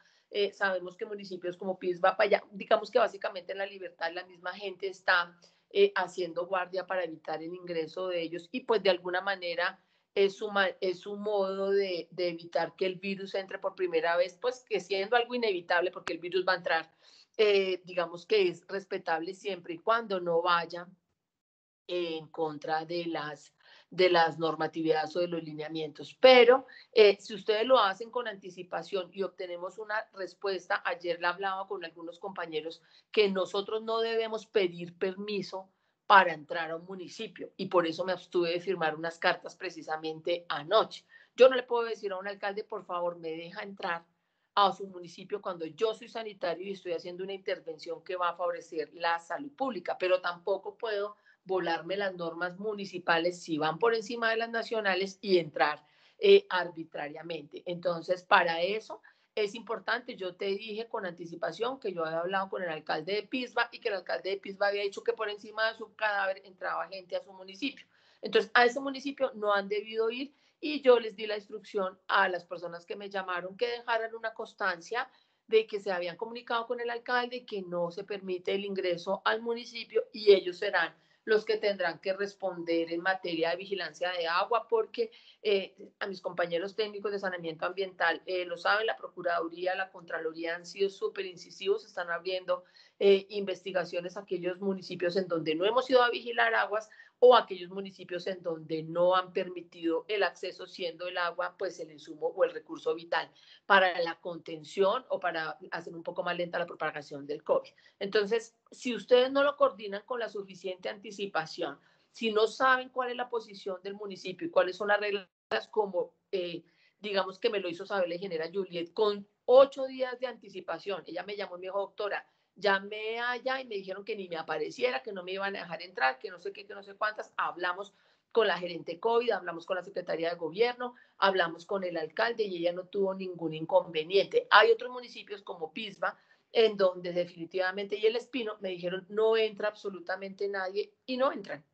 Speaker 1: Sabemos que municipios como Pisba, allá, digamos que básicamente en la libertad la misma gente está haciendo guardia para evitar el ingreso de ellos, y pues de alguna manera es su modo de evitar que el virus entre por primera vez, pues que siendo algo inevitable porque el virus va a entrar, digamos que es respetable siempre y cuando no vaya en contra de las normatividades o de los lineamientos. Pero si ustedes lo hacen con anticipación y obtenemos una respuesta, ayer la hablaba con algunos compañeros, que nosotros no debemos pedir permiso para entrar a un municipio, y por eso me abstuve de firmar unas cartas precisamente anoche. Yo no le puedo decir a un alcalde, por favor, me deja entrar a su municipio cuando yo soy sanitario y estoy haciendo una intervención que va a favorecer la salud pública, pero tampoco puedo volarme las normas municipales si van por encima de las nacionales y entrar arbitrariamente. Entonces, para eso es importante. Yo te dije con anticipación que yo había hablado con el alcalde de Pisba y que el alcalde de Pisba había dicho que por encima de su cadáver entraba gente a su municipio. Entonces, a ese municipio no han debido ir y yo les di la instrucción a las personas que me llamaron que dejaran una constancia de que se habían comunicado con el alcalde, que no se permite el ingreso al municipio y ellos serán los que tendrán que responder en materia de vigilancia de agua, porque a mis compañeros técnicos de saneamiento ambiental lo saben, la Procuraduría, la Contraloría han sido súper incisivos, están abriendo investigaciones a aquellos municipios en donde no hemos ido a vigilar aguas o aquellos municipios en donde no han permitido el acceso, siendo el agua pues el insumo o el recurso vital para la contención o para hacer un poco más lenta la propagación del COVID. Entonces, si ustedes no lo coordinan con la suficiente anticipación, si no saben cuál es la posición del municipio y cuáles son las reglas, como digamos que me lo hizo saber la ingeniera Juliet, con 8 días de anticipación, ella me llamó y me dijo, doctora, llamé allá y me dijeron que ni me apareciera, que no me iban a dejar entrar, que no sé qué, que no sé cuántas, hablamos con la gerente COVID, hablamos con la Secretaría de Gobierno, hablamos con el alcalde y ella no tuvo ningún inconveniente. Hay otros municipios como Pisba, en donde definitivamente, y el Espino, me dijeron, no entra absolutamente nadie y no entran.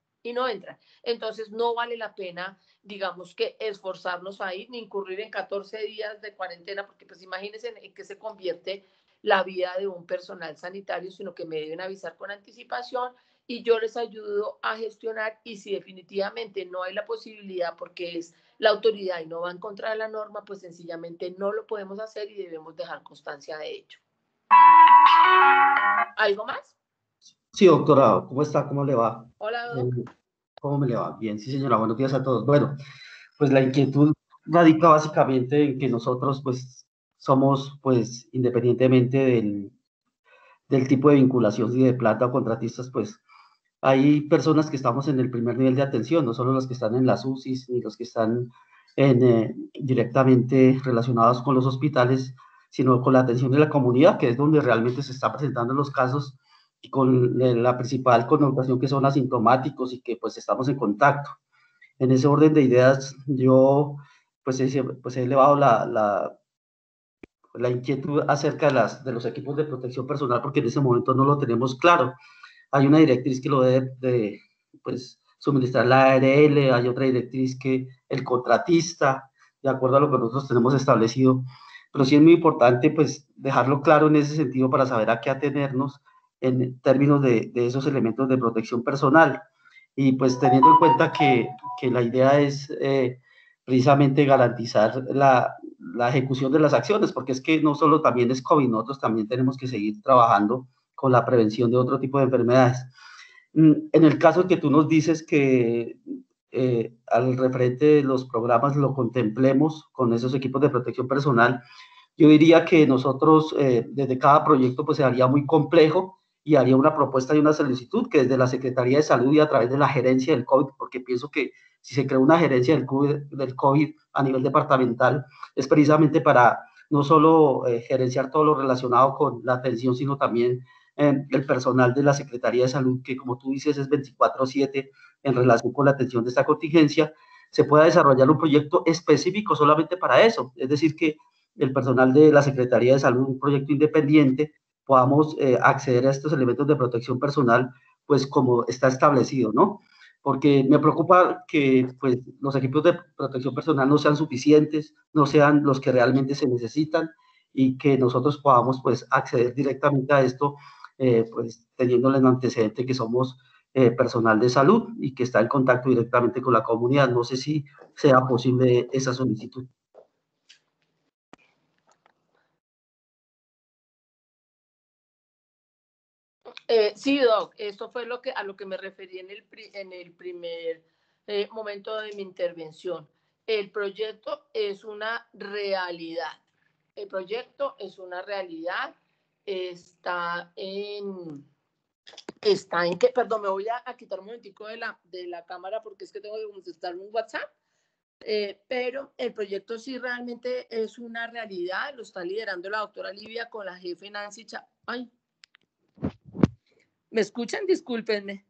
Speaker 1: Entonces, no vale la pena, digamos, que esforzarnos ahí, ni incurrir en 14 días de cuarentena, porque pues imagínense en qué se convierte la vida de un personal sanitario, sino que me deben avisar con anticipación y yo les ayudo a gestionar, y si definitivamente no hay la posibilidad porque es la autoridad y no va en contra de la norma, pues sencillamente no lo podemos hacer y debemos dejar constancia de ello. ¿Algo más?
Speaker 5: Sí, doctora, ¿cómo está? ¿Cómo le va?
Speaker 1: Hola, doc.
Speaker 5: ¿Cómo me le va? Bien, sí, señora, buenos días a todos. Bueno, pues la inquietud radica básicamente en que nosotros, pues, somos, pues, independientemente del tipo de vinculación, si de planta o contratistas, pues, hay personas que estamos en el primer nivel de atención, no solo los que están en las UCIs, ni los que están directamente relacionados con los hospitales, sino con la atención de la comunidad, que es donde realmente se están presentando los casos, y con la principal connotación que son asintomáticos y que pues estamos en contacto. En ese orden de ideas, yo pues he elevado la inquietud acerca de los equipos de protección personal, porque en ese momento no lo tenemos claro. Hay una directriz que lo debe pues, suministrar la ARL, hay otra directriz que el contratista, de acuerdo a lo que nosotros tenemos establecido, pero sí es muy importante pues dejarlo claro en ese sentido para saber a qué atenernos en términos de esos elementos de protección personal. Y pues teniendo en cuenta que la idea es precisamente garantizar la ejecución de las acciones, porque es que no solo también es COVID, nosotros también tenemos que seguir trabajando con la prevención de otro tipo de enfermedades. En el caso que tú nos dices que al referente de los programas lo contemplemos con esos equipos de protección personal, yo diría que nosotros desde cada proyecto pues se haría muy complejo y haría una propuesta y una solicitud que desde la Secretaría de Salud y a través de la gerencia del COVID, porque pienso que si se crea una gerencia del COVID a nivel departamental es precisamente para no solo gerenciar todo lo relacionado con la atención, sino también el personal de la Secretaría de Salud, que como tú dices es 24/7 en relación con la atención de esta contingencia, se pueda desarrollar un proyecto específico solamente para eso. Es decir, que el personal de la Secretaría de Salud, un proyecto independiente, podamos acceder a estos elementos de protección personal, pues como está establecido, ¿no? Porque me preocupa que pues, los equipos de protección personal no sean suficientes, no sean los que realmente se necesitan y que nosotros podamos pues acceder directamente a esto, pues teniendo el antecedente que somos personal de salud y que está en contacto directamente con la comunidad. No sé si sea posible esa solicitud.
Speaker 1: Sí, Doc, esto fue a lo que me referí en el primer momento de mi intervención. El proyecto es una realidad. El proyecto es una realidad. Está en que, perdón, me voy a quitar un momentico de la cámara porque es que tengo que contestar un WhatsApp. Pero el proyecto sí realmente es una realidad. Lo está liderando la doctora Livia con la jefe Nancy Ay, ¿me escuchan? Discúlpenme.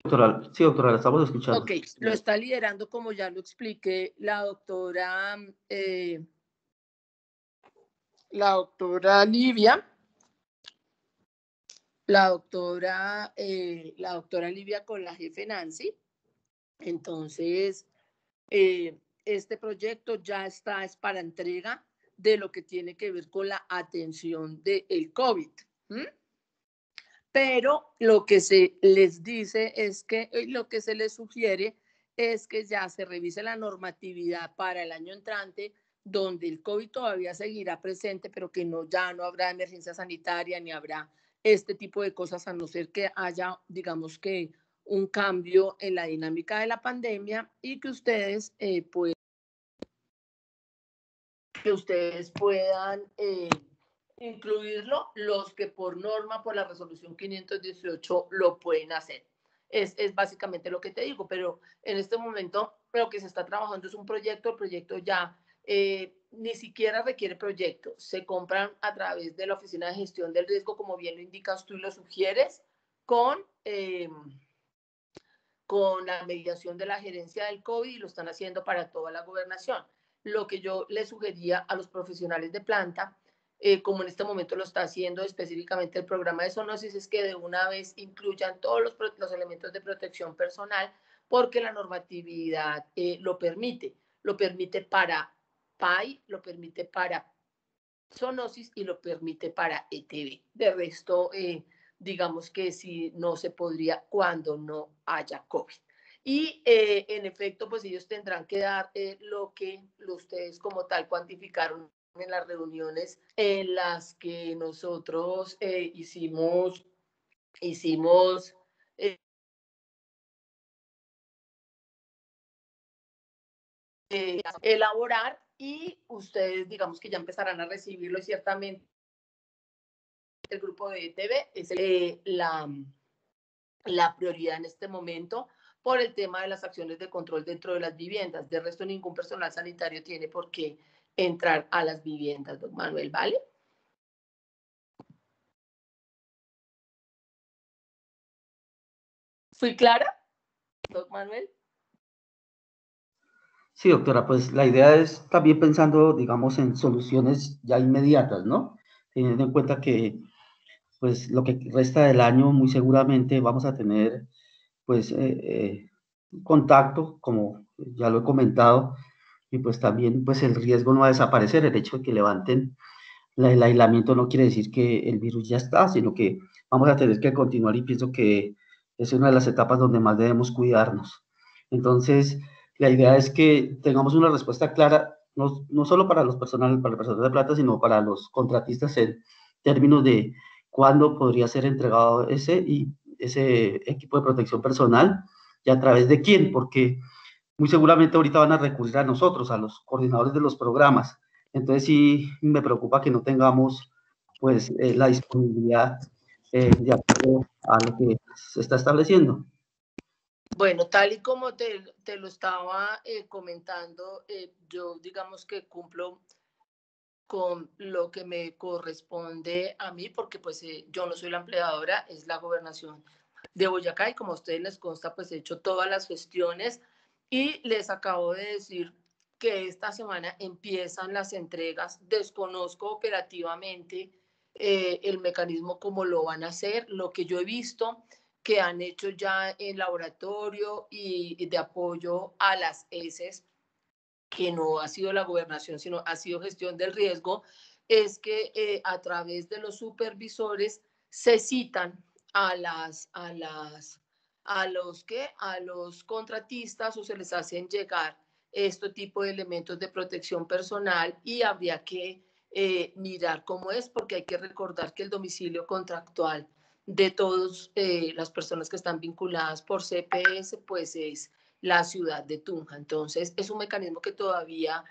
Speaker 5: Doctora, sí, doctora, la estamos escuchando.
Speaker 1: Ok, lo está liderando, como ya lo expliqué, la doctora Livia. la doctora Livia con la jefe Nancy. Entonces, este proyecto ya está, es para entrega de lo que tiene que ver con la atención del COVID. Pero lo que se les dice es que, lo que se les sugiere es que ya se revise la normatividad para el año entrante, donde el COVID todavía seguirá presente, pero que ya no habrá emergencia sanitaria ni habrá este tipo de cosas, a no ser que haya, digamos que, un cambio en la dinámica de la pandemia, y que ustedes, puedan incluirlo, los que por norma, por la resolución 518, lo pueden hacer. Es básicamente lo que te digo, pero en este momento lo que se está trabajando es un proyecto. El proyecto ya ni siquiera requiere proyecto, se compran a través de la Oficina de Gestión del Riesgo, como bien lo indicas tú y lo sugieres, con la mediación de la gerencia del COVID, y lo están haciendo para toda la gobernación. Lo que yo le sugería a los profesionales de planta, como en este momento lo está haciendo específicamente el programa de zoonosis, es que de una vez incluyan todos los elementos de protección personal, porque la normatividad lo permite. Lo permite para PAI, lo permite para zoonosis y lo permite para ETB. De resto, digamos que sí, no se podría cuando no haya COVID. Y en efecto, pues ellos tendrán que dar lo que ustedes como tal cuantificaron en las reuniones en las que nosotros hicimos elaborar, y ustedes, digamos que ya empezarán a recibirlo, y ciertamente el grupo de ETB es la prioridad en este momento, por el tema de las acciones de control dentro de las viviendas. De resto, ningún personal sanitario tiene por qué entrar a las viviendas, don Manuel, ¿vale? ¿Fui clara, don Manuel?
Speaker 5: Sí, doctora, pues la idea es también pensando, digamos, en soluciones ya inmediatas, ¿no? Teniendo en cuenta que, pues, lo que resta del año muy seguramente vamos a tener, pues, contacto, como ya lo he comentado, y pues también, pues, el riesgo no va a desaparecer. El hecho de que levanten el aislamiento no quiere decir que el virus ya está, sino que vamos a tener que continuar, y pienso que es una de las etapas donde más debemos cuidarnos. Entonces, la idea es que tengamos una respuesta clara, no solo para para el personal de plata, sino para los contratistas, en términos de cuándo podría ser entregado ese equipo de protección personal, y a través de quién, porque muy seguramente ahorita van a recurrir a nosotros, a los coordinadores de los programas. Entonces sí me preocupa que no tengamos, pues, la disponibilidad de acuerdo a lo que se está estableciendo.
Speaker 1: Bueno, tal y como te lo estaba comentando, yo digamos que cumplo con lo que me corresponde a mí, porque pues yo no soy la empleadora, es la gobernación de Boyacá, y como a ustedes les consta, pues he hecho todas las gestiones, y les acabo de decir que esta semana empiezan las entregas. Desconozco operativamente el mecanismo, cómo lo van a hacer. Lo que yo he visto que han hecho ya en laboratorio y de apoyo a las ESES, que no ha sido la gobernación, sino ha sido gestión del riesgo, es que a través de los supervisores se citan a los contratistas, o se les hacen llegar este tipo de elementos de protección personal, y habría que mirar cómo es, porque hay que recordar que el domicilio contractual de todas las personas que están vinculadas por CPS, pues es la ciudad de Tunja. Entonces, es un mecanismo que todavía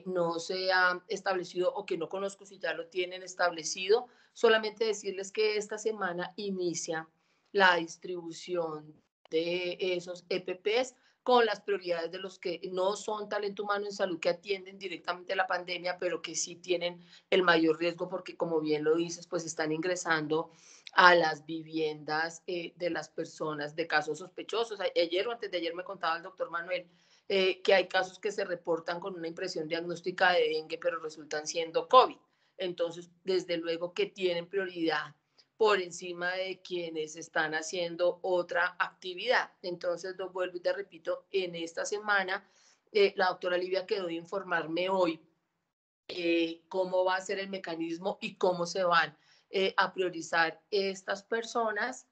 Speaker 1: no se ha establecido, o que no conozco si ya lo tienen establecido. Solamente decirles que esta semana inicia la distribución de esos EPPs con las prioridades de los que no son talento humano en salud, que atienden directamente la pandemia, pero que sí tienen el mayor riesgo, porque como bien lo dices, pues están ingresando a las viviendas de las personas de casos sospechosos. Ayer o antes de ayer me contaba el doctor Manuel que hay casos que se reportan con una impresión diagnóstica de dengue, pero resultan siendo COVID. Entonces, desde luego que tienen prioridad por encima de quienes están haciendo otra actividad. Entonces, lo vuelvo y te repito, en esta semana, la doctora Livia quedó de informarme hoy cómo va a ser el mecanismo y cómo se van a priorizar estas personas.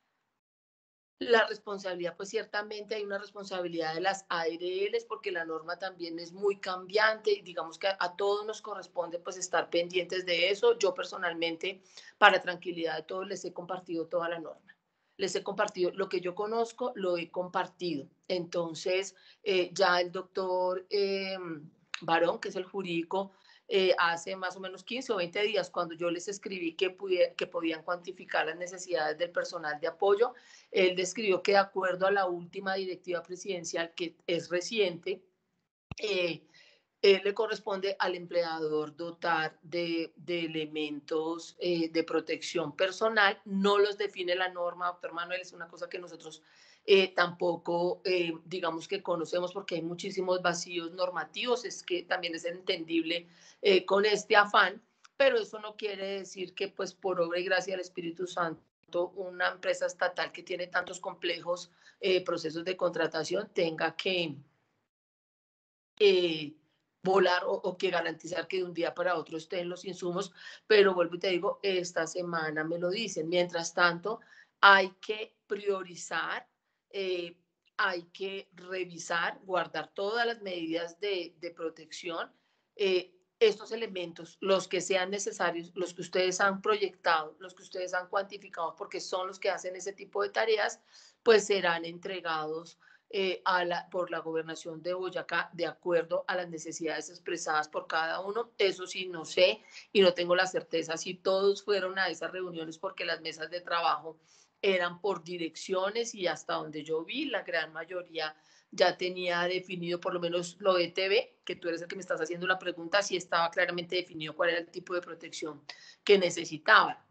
Speaker 1: La responsabilidad, pues ciertamente hay una responsabilidad de las ARLs porque la norma también es muy cambiante y digamos que a todos nos corresponde pues estar pendientes de eso. Yo personalmente, para tranquilidad de todos, les he compartido toda la norma. Les he compartido lo que yo conozco, lo he compartido. Entonces, ya el doctor Barón, que es el jurídico, hace más o menos 15 o 20 días, cuando yo les escribí que podían cuantificar las necesidades del personal de apoyo, él describió que de acuerdo a la última directiva presidencial, que es reciente, le corresponde al empleador dotar de elementos de protección personal. No los define la norma, doctor Manuel, es una cosa que nosotros tampoco, digamos que conocemos porque hay muchísimos vacíos normativos, es que también es entendible con este afán, pero eso no quiere decir que pues por obra y gracia del Espíritu Santo una empresa estatal que tiene tantos complejos procesos de contratación tenga que volar o que garantizar que de un día para otro estén los insumos, pero vuelvo y te digo, esta semana me lo dicen. Mientras tanto, hay que priorizar, hay que revisar, guardar todas las medidas de protección. Estos elementos, los que sean necesarios, los que ustedes han proyectado, los que ustedes han cuantificado, porque son los que hacen ese tipo de tareas, pues serán entregados por la gobernación de Boyacá de acuerdo a las necesidades expresadas por cada uno. Eso sí, no sé y no tengo la certeza si todos fueron a esas reuniones porque las mesas de trabajo eran por direcciones y hasta donde yo vi, la gran mayoría ya tenía definido por lo menos lo de TV, que tú eres el que me estás haciendo la pregunta, si estaba claramente definido cuál era el tipo de protección que necesitaba.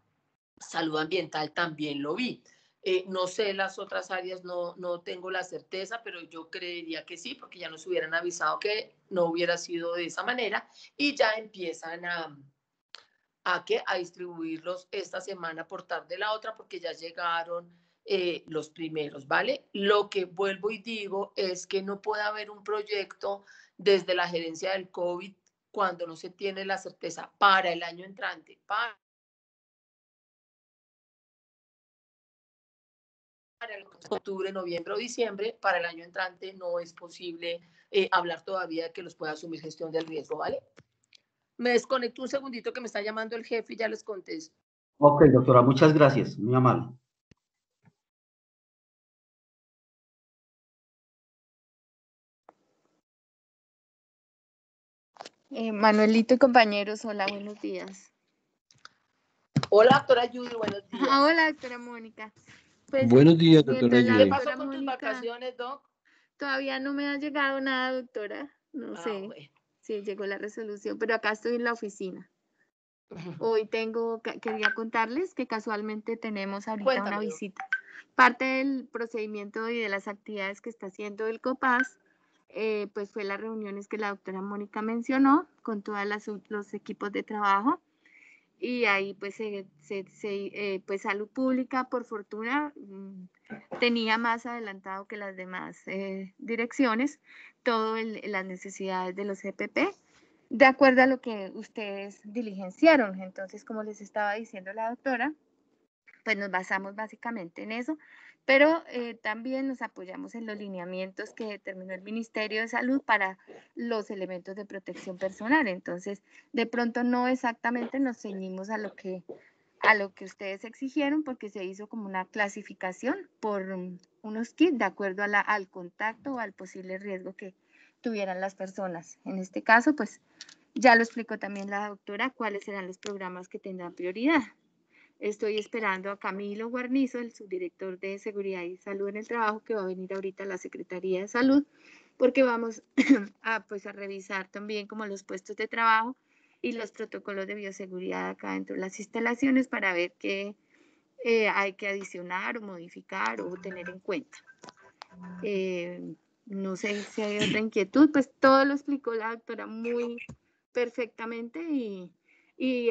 Speaker 1: Salud ambiental también lo vi. No sé las otras áreas, no tengo la certeza, pero yo creería que sí, porque ya nos hubieran avisado que no hubiera sido de esa manera y ya empiezan a distribuirlos esta semana por tarde la otra, porque ya llegaron los primeros, ¿vale? Lo que vuelvo y digo es que no puede haber un proyecto desde la gerencia del COVID cuando no se tiene la certeza para el año entrante, para el octubre, noviembre o diciembre, para el año entrante no es posible hablar todavía de que los pueda asumir gestión del riesgo, ¿vale? Me desconecto un segundito que me está llamando el jefe y ya les contesto.
Speaker 5: Ok, doctora, muchas gracias, muy amable.
Speaker 6: Manuelito y compañeros, hola, buenos días.
Speaker 1: Hola, doctora Judy, buenos días.
Speaker 6: Hola, doctora Mónica. Pues,
Speaker 7: buenos días, doctora
Speaker 6: mientras
Speaker 1: ¿Qué
Speaker 7: Judy.
Speaker 1: pasó
Speaker 6: doctora
Speaker 1: con tus
Speaker 6: Mónica,
Speaker 1: vacaciones, Doc?
Speaker 6: todavía no me ha llegado nada, doctora. No sé
Speaker 1: Bueno.
Speaker 6: si llegó la resolución, pero acá estoy en la oficina. Hoy quería contarles que casualmente tenemos ahorita
Speaker 1: Cuéntame,
Speaker 6: una
Speaker 1: Doc.
Speaker 6: visita. Parte del procedimiento y de las actividades que está haciendo el COPAS, pues fue las reuniones que la doctora Mónica mencionó con todos los equipos de trabajo. Y ahí pues, pues Salud Pública, por fortuna, tenía más adelantado que las demás direcciones todas las necesidades de los EPP, de acuerdo a lo que ustedes diligenciaron. Entonces, como les estaba diciendo la doctora, pues nos basamos básicamente en eso, pero también nos apoyamos en los lineamientos que determinó el Ministerio de Salud para los elementos de protección personal. Entonces, de pronto no exactamente nos ceñimos a lo que ustedes exigieron, porque se hizo como una clasificación por unos kits de acuerdo al contacto o al posible riesgo que tuvieran las personas. En este caso, pues ya lo explicó también la doctora cuáles serán los programas que tendrán prioridad. Estoy esperando a Camilo Guarnizo, el subdirector de Seguridad y Salud en el Trabajo, que va a venir ahorita a la Secretaría de Salud, porque vamos a revisar también como los puestos de trabajo y los protocolos de bioseguridad acá dentro de las instalaciones para ver qué hay que adicionar o modificar o tener en cuenta. No sé si hay otra inquietud, pues todo lo explicó la doctora muy perfectamente y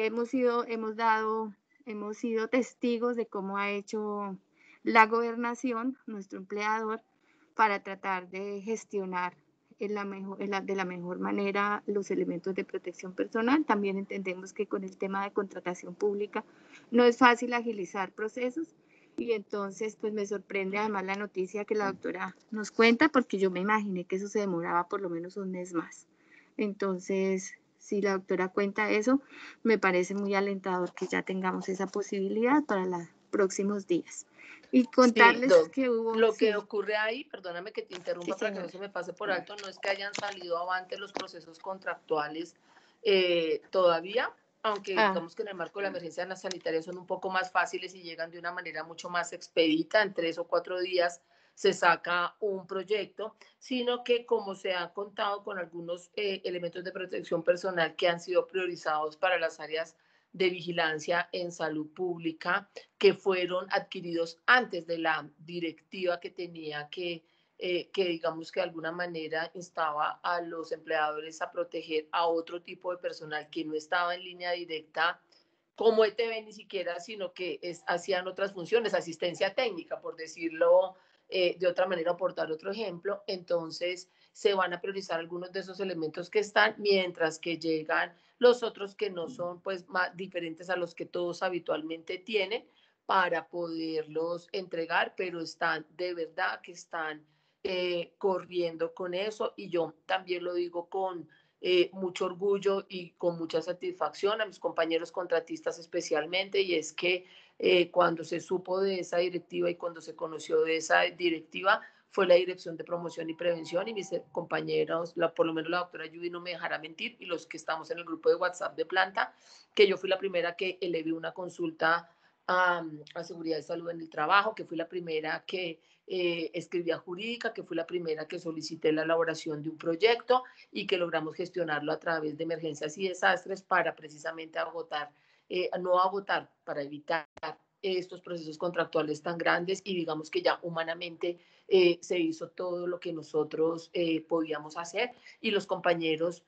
Speaker 6: hemos dado hemos sido testigos de cómo ha hecho la gobernación, nuestro empleador, para tratar de gestionar de la mejor manera los elementos de protección personal. También entendemos que con el tema de contratación pública no es fácil agilizar procesos, y entonces pues me sorprende además la noticia que la doctora nos cuenta, porque yo me imaginé que eso se demoraba por lo menos un mes más. Entonces, si la doctora cuenta eso, me parece muy alentador que ya tengamos esa posibilidad para los próximos días. Y contarles
Speaker 1: Sí,
Speaker 6: que hubo...
Speaker 1: lo que
Speaker 6: sí,
Speaker 1: ocurre ahí, perdóname que te interrumpa
Speaker 6: sí,
Speaker 1: para que no
Speaker 6: señora.
Speaker 1: se me pase por alto, no es que hayan salido avante los procesos contractuales todavía, aunque digamos que en el marco de la emergencia sanitaria son un poco más fáciles y llegan de una manera mucho más expedita, en 3 o 4 días se saca un proyecto, sino que como se ha contado con algunos elementos de protección personal que han sido priorizados para las áreas de vigilancia en salud pública, que fueron adquiridos antes de la directiva que tenía que digamos que de alguna manera instaba a los empleadores a proteger a otro tipo de personal que no estaba en línea directa como ETV ni siquiera, sino que hacían otras funciones, asistencia técnica, por decirlo de otra manera, aportar otro ejemplo. Entonces se van a priorizar algunos de esos elementos que están, mientras que llegan los otros que no son pues más diferentes a los que todos habitualmente tienen, para poderlos entregar, pero están de verdad que están corriendo con eso, y yo también lo digo con mucho orgullo y con mucha satisfacción a mis compañeros contratistas especialmente, y es que cuando se supo de esa directiva y cuando se conoció de esa directiva, fue la Dirección de Promoción y Prevención, y mis compañeros, por lo menos la doctora Judy no me dejará mentir, y los que estamos en el grupo de WhatsApp de planta, que yo fui la primera que elevé una consulta a seguridad y salud en el trabajo, que fui la primera que escribí a jurídica, que fui la primera que solicité la elaboración de un proyecto y que logramos gestionarlo a través de emergencias y desastres para precisamente no agotar, para evitar estos procesos contractuales tan grandes, y digamos que ya humanamente se hizo todo lo que nosotros podíamos hacer, y los compañeros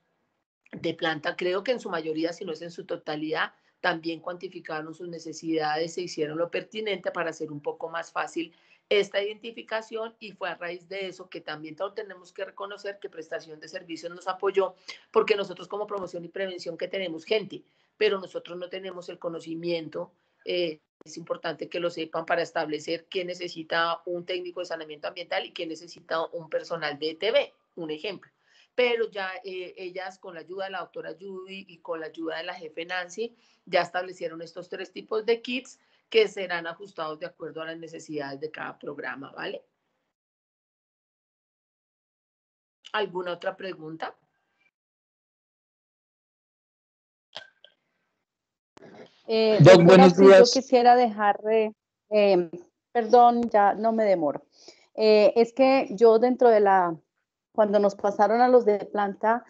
Speaker 1: de planta, creo que en su mayoría, si no es en su totalidad, también cuantificaron sus necesidades, se hicieron lo pertinente para hacer un poco más fácil esta identificación, y fue a raíz de eso que también tenemos que reconocer que Prestación de Servicios nos apoyó, porque nosotros como promoción y prevención que tenemos gente, pero nosotros no tenemos el conocimiento, es importante que lo sepan, para establecer qué necesita un técnico de saneamiento ambiental y qué necesita un personal de ETV, un ejemplo. Pero ya ellas, con la ayuda de la doctora Judy y con la ayuda de la jefe Nancy, ya establecieron estos 3 tipos de kits que serán ajustados de acuerdo a las necesidades de cada programa, ¿vale? ¿Alguna otra pregunta?
Speaker 7: Doc, buenos
Speaker 8: Sí, yo
Speaker 7: días.
Speaker 8: quisiera dejar, perdón, ya no me demoro. Es que yo dentro de cuando nos pasaron a los de planta,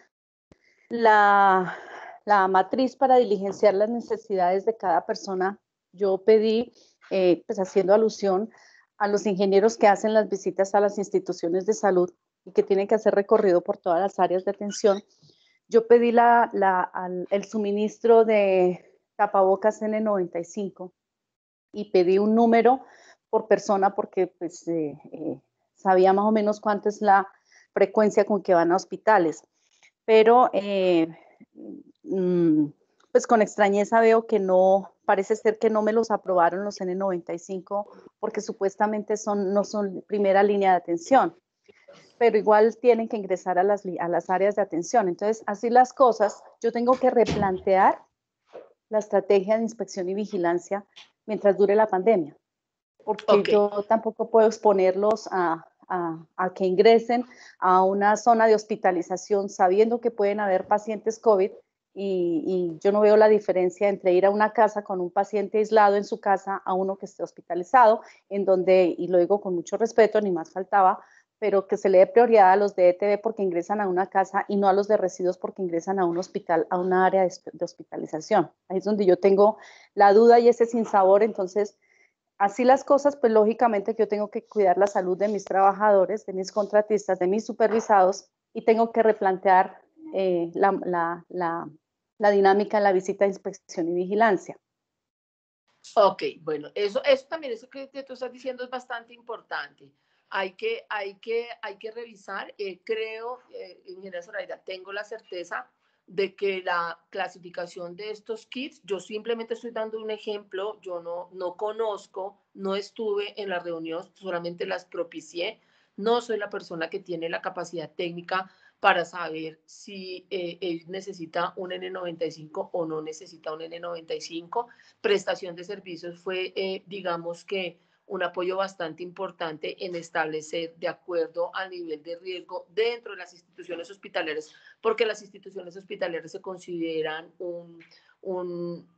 Speaker 8: la matriz para diligenciar las necesidades de cada persona, yo pedí, pues haciendo alusión a los ingenieros que hacen las visitas a las instituciones de salud y que tienen que hacer recorrido por todas las áreas de atención, yo pedí el suministro de tapabocas N95 y pedí un número por persona porque pues, sabía más o menos cuánto es la frecuencia con que van a hospitales. Pero pues con extrañeza veo que no, parece ser que no me los aprobaron los N95 porque supuestamente no son primera línea de atención, pero igual tienen que ingresar a las áreas de atención. Entonces, así las cosas, yo tengo que replantear la estrategia de inspección y vigilancia mientras dure la pandemia, porque yo tampoco puedo exponerlos a que ingresen a una zona de hospitalización sabiendo que pueden haber pacientes COVID, y yo no veo la diferencia entre ir a una casa con un paciente aislado en su casa a uno que esté hospitalizado, en donde, y lo digo con mucho respeto, ni más faltaba, pero que se le dé prioridad a los de ETV porque ingresan a una casa y no a los de residuos porque ingresan a un hospital, a una área de hospitalización. Ahí es donde yo tengo la duda y ese sinsabor. Entonces, así las cosas, pues lógicamente que yo tengo que cuidar la salud de mis trabajadores, de mis contratistas, de mis supervisados, y tengo que replantear la dinámica en la visita de inspección y vigilancia.
Speaker 1: Ok, bueno, eso también, eso que tú estás diciendo es bastante importante. Hay que revisar. Creo, ingeniera Zoraida, tengo la certeza de que la clasificación de estos kits, yo simplemente estoy dando un ejemplo, yo no conozco, no estuve en la reunión, solamente las propicié, no soy la persona que tiene la capacidad técnica para saber si necesita un N95 o no necesita un N95. Prestación de servicios fue, digamos que, un apoyo bastante importante en establecer de acuerdo al nivel de riesgo dentro de las instituciones hospitalarias, porque las instituciones hospitalarias se consideran un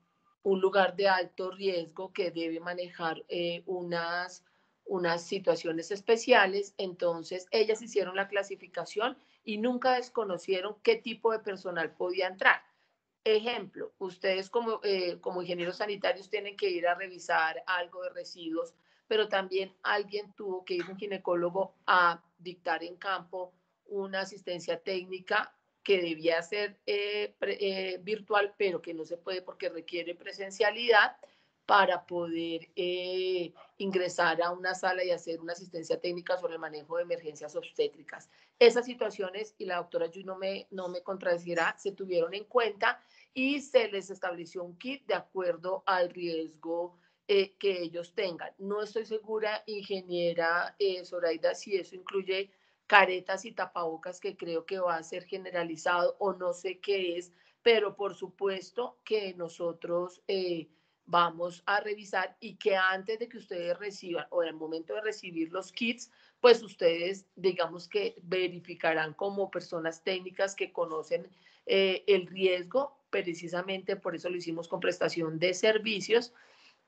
Speaker 1: lugar de alto riesgo que debe manejar unas situaciones especiales. Entonces, ellas hicieron la clasificación y nunca desconocieron qué tipo de personal podía entrar. Ejemplo, ustedes como ingenieros sanitarios tienen que ir a revisar algo de residuos, pero también alguien tuvo que ir, un ginecólogo, a dictar en campo una asistencia técnica que debía ser virtual, pero que no se puede porque requiere presencialidad para poder ingresar a una sala y hacer una asistencia técnica sobre el manejo de emergencias obstétricas. Esas situaciones, y la doctora Yu no me contradecirá, se tuvieron en cuenta y se les estableció un kit de acuerdo al riesgo que ellos tengan. No estoy segura, ingeniera Zoraida, si eso incluye caretas y tapabocas, que creo que va a ser generalizado, o no sé qué es, pero por supuesto que nosotros vamos a revisar, y que antes de que ustedes reciban o en el momento de recibir los kits, pues ustedes, digamos que verificarán como personas técnicas que conocen el riesgo. Precisamente por eso lo hicimos con prestación de servicios,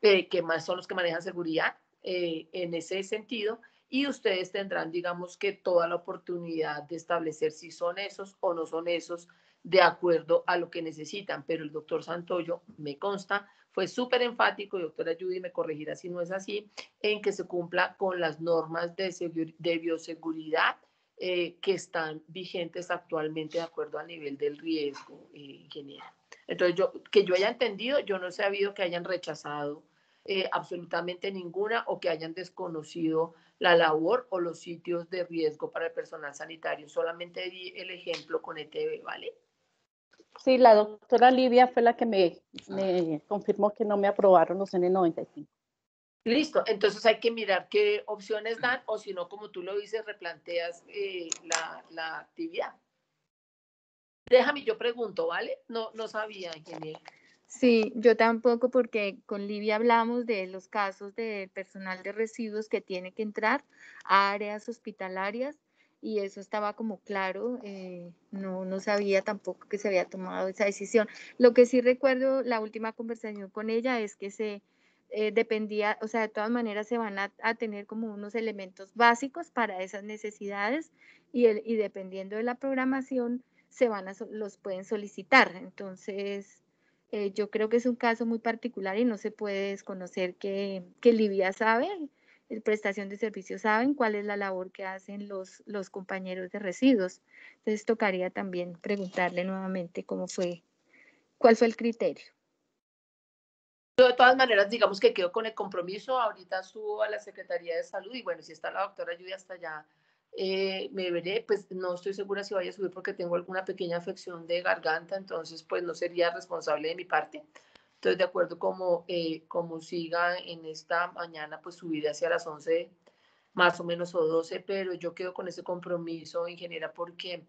Speaker 1: que más son los que manejan seguridad en ese sentido, y ustedes tendrán, digamos que, toda la oportunidad de establecer si son esos o no son esos, de acuerdo a lo que necesitan. Pero el doctor Santoyo, me consta, fue súper enfático, y doctora Judy me corregirá si no es así, en que se cumpla con las normas de bioseguridad que están vigentes actualmente de acuerdo al nivel del riesgo, ingeniera. Entonces, que yo haya entendido, yo no he sabido que hayan rechazado absolutamente ninguna, o que hayan desconocido la labor o los sitios de riesgo para el personal sanitario. Solamente di el ejemplo con ETB, ¿vale?
Speaker 8: Sí, la doctora Livia fue la que me confirmó que no me aprobaron los N95.
Speaker 1: Listo, entonces hay que mirar qué opciones dan, o si no, como tú lo dices, replanteas la actividad. Déjame, yo pregunto, ¿vale? No sabía, ingeniero.
Speaker 6: Sí, yo tampoco, porque con Livia hablamos de los casos de personal de residuos que tiene que entrar a áreas hospitalarias, y eso estaba como claro. No sabía tampoco que se había tomado esa decisión. Lo que sí recuerdo, la última conversación con ella, es que se dependía, o sea, de todas maneras se van a tener como unos elementos básicos para esas necesidades, y dependiendo de la programación los pueden solicitar. Entonces, yo creo que es un caso muy particular y no se puede desconocer que Livia sabe, prestación de servicios saben cuál es la labor que hacen los compañeros de residuos. Entonces tocaría también preguntarle nuevamente cuál fue el criterio.
Speaker 1: Yo, de todas maneras, digamos que quedo con el compromiso. Ahorita subo a la Secretaría de Salud, y bueno, si está la doctora Judy hasta allá, me veré. Pues no estoy segura si vaya a subir porque tengo alguna pequeña afección de garganta, entonces pues no sería responsable de mi parte. Entonces, de acuerdo como siga en esta mañana, pues subiré hacia las 11 más o menos, o 12, pero yo quedo con ese compromiso, ingeniera, porque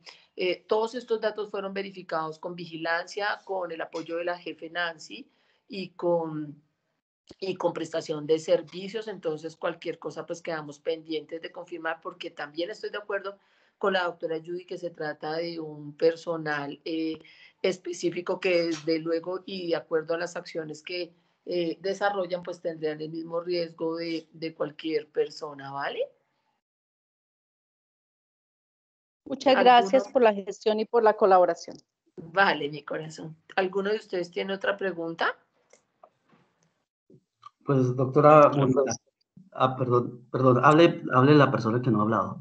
Speaker 1: todos estos datos fueron verificados con vigilancia, con el apoyo de la jefe Nancy, y con prestación de servicios. Entonces, cualquier cosa, pues quedamos pendientes de confirmar, porque también estoy de acuerdo con la doctora Judy que se trata de un personal específico que, desde luego, y de acuerdo a las acciones que desarrollan, pues tendrían el mismo riesgo de cualquier persona, ¿vale?
Speaker 8: Muchas gracias por la gestión y por la colaboración.
Speaker 1: Vale, mi corazón. ¿Alguno de ustedes tiene otra pregunta?
Speaker 5: Pues, doctora Mónica, perdón, hable la persona que no ha hablado.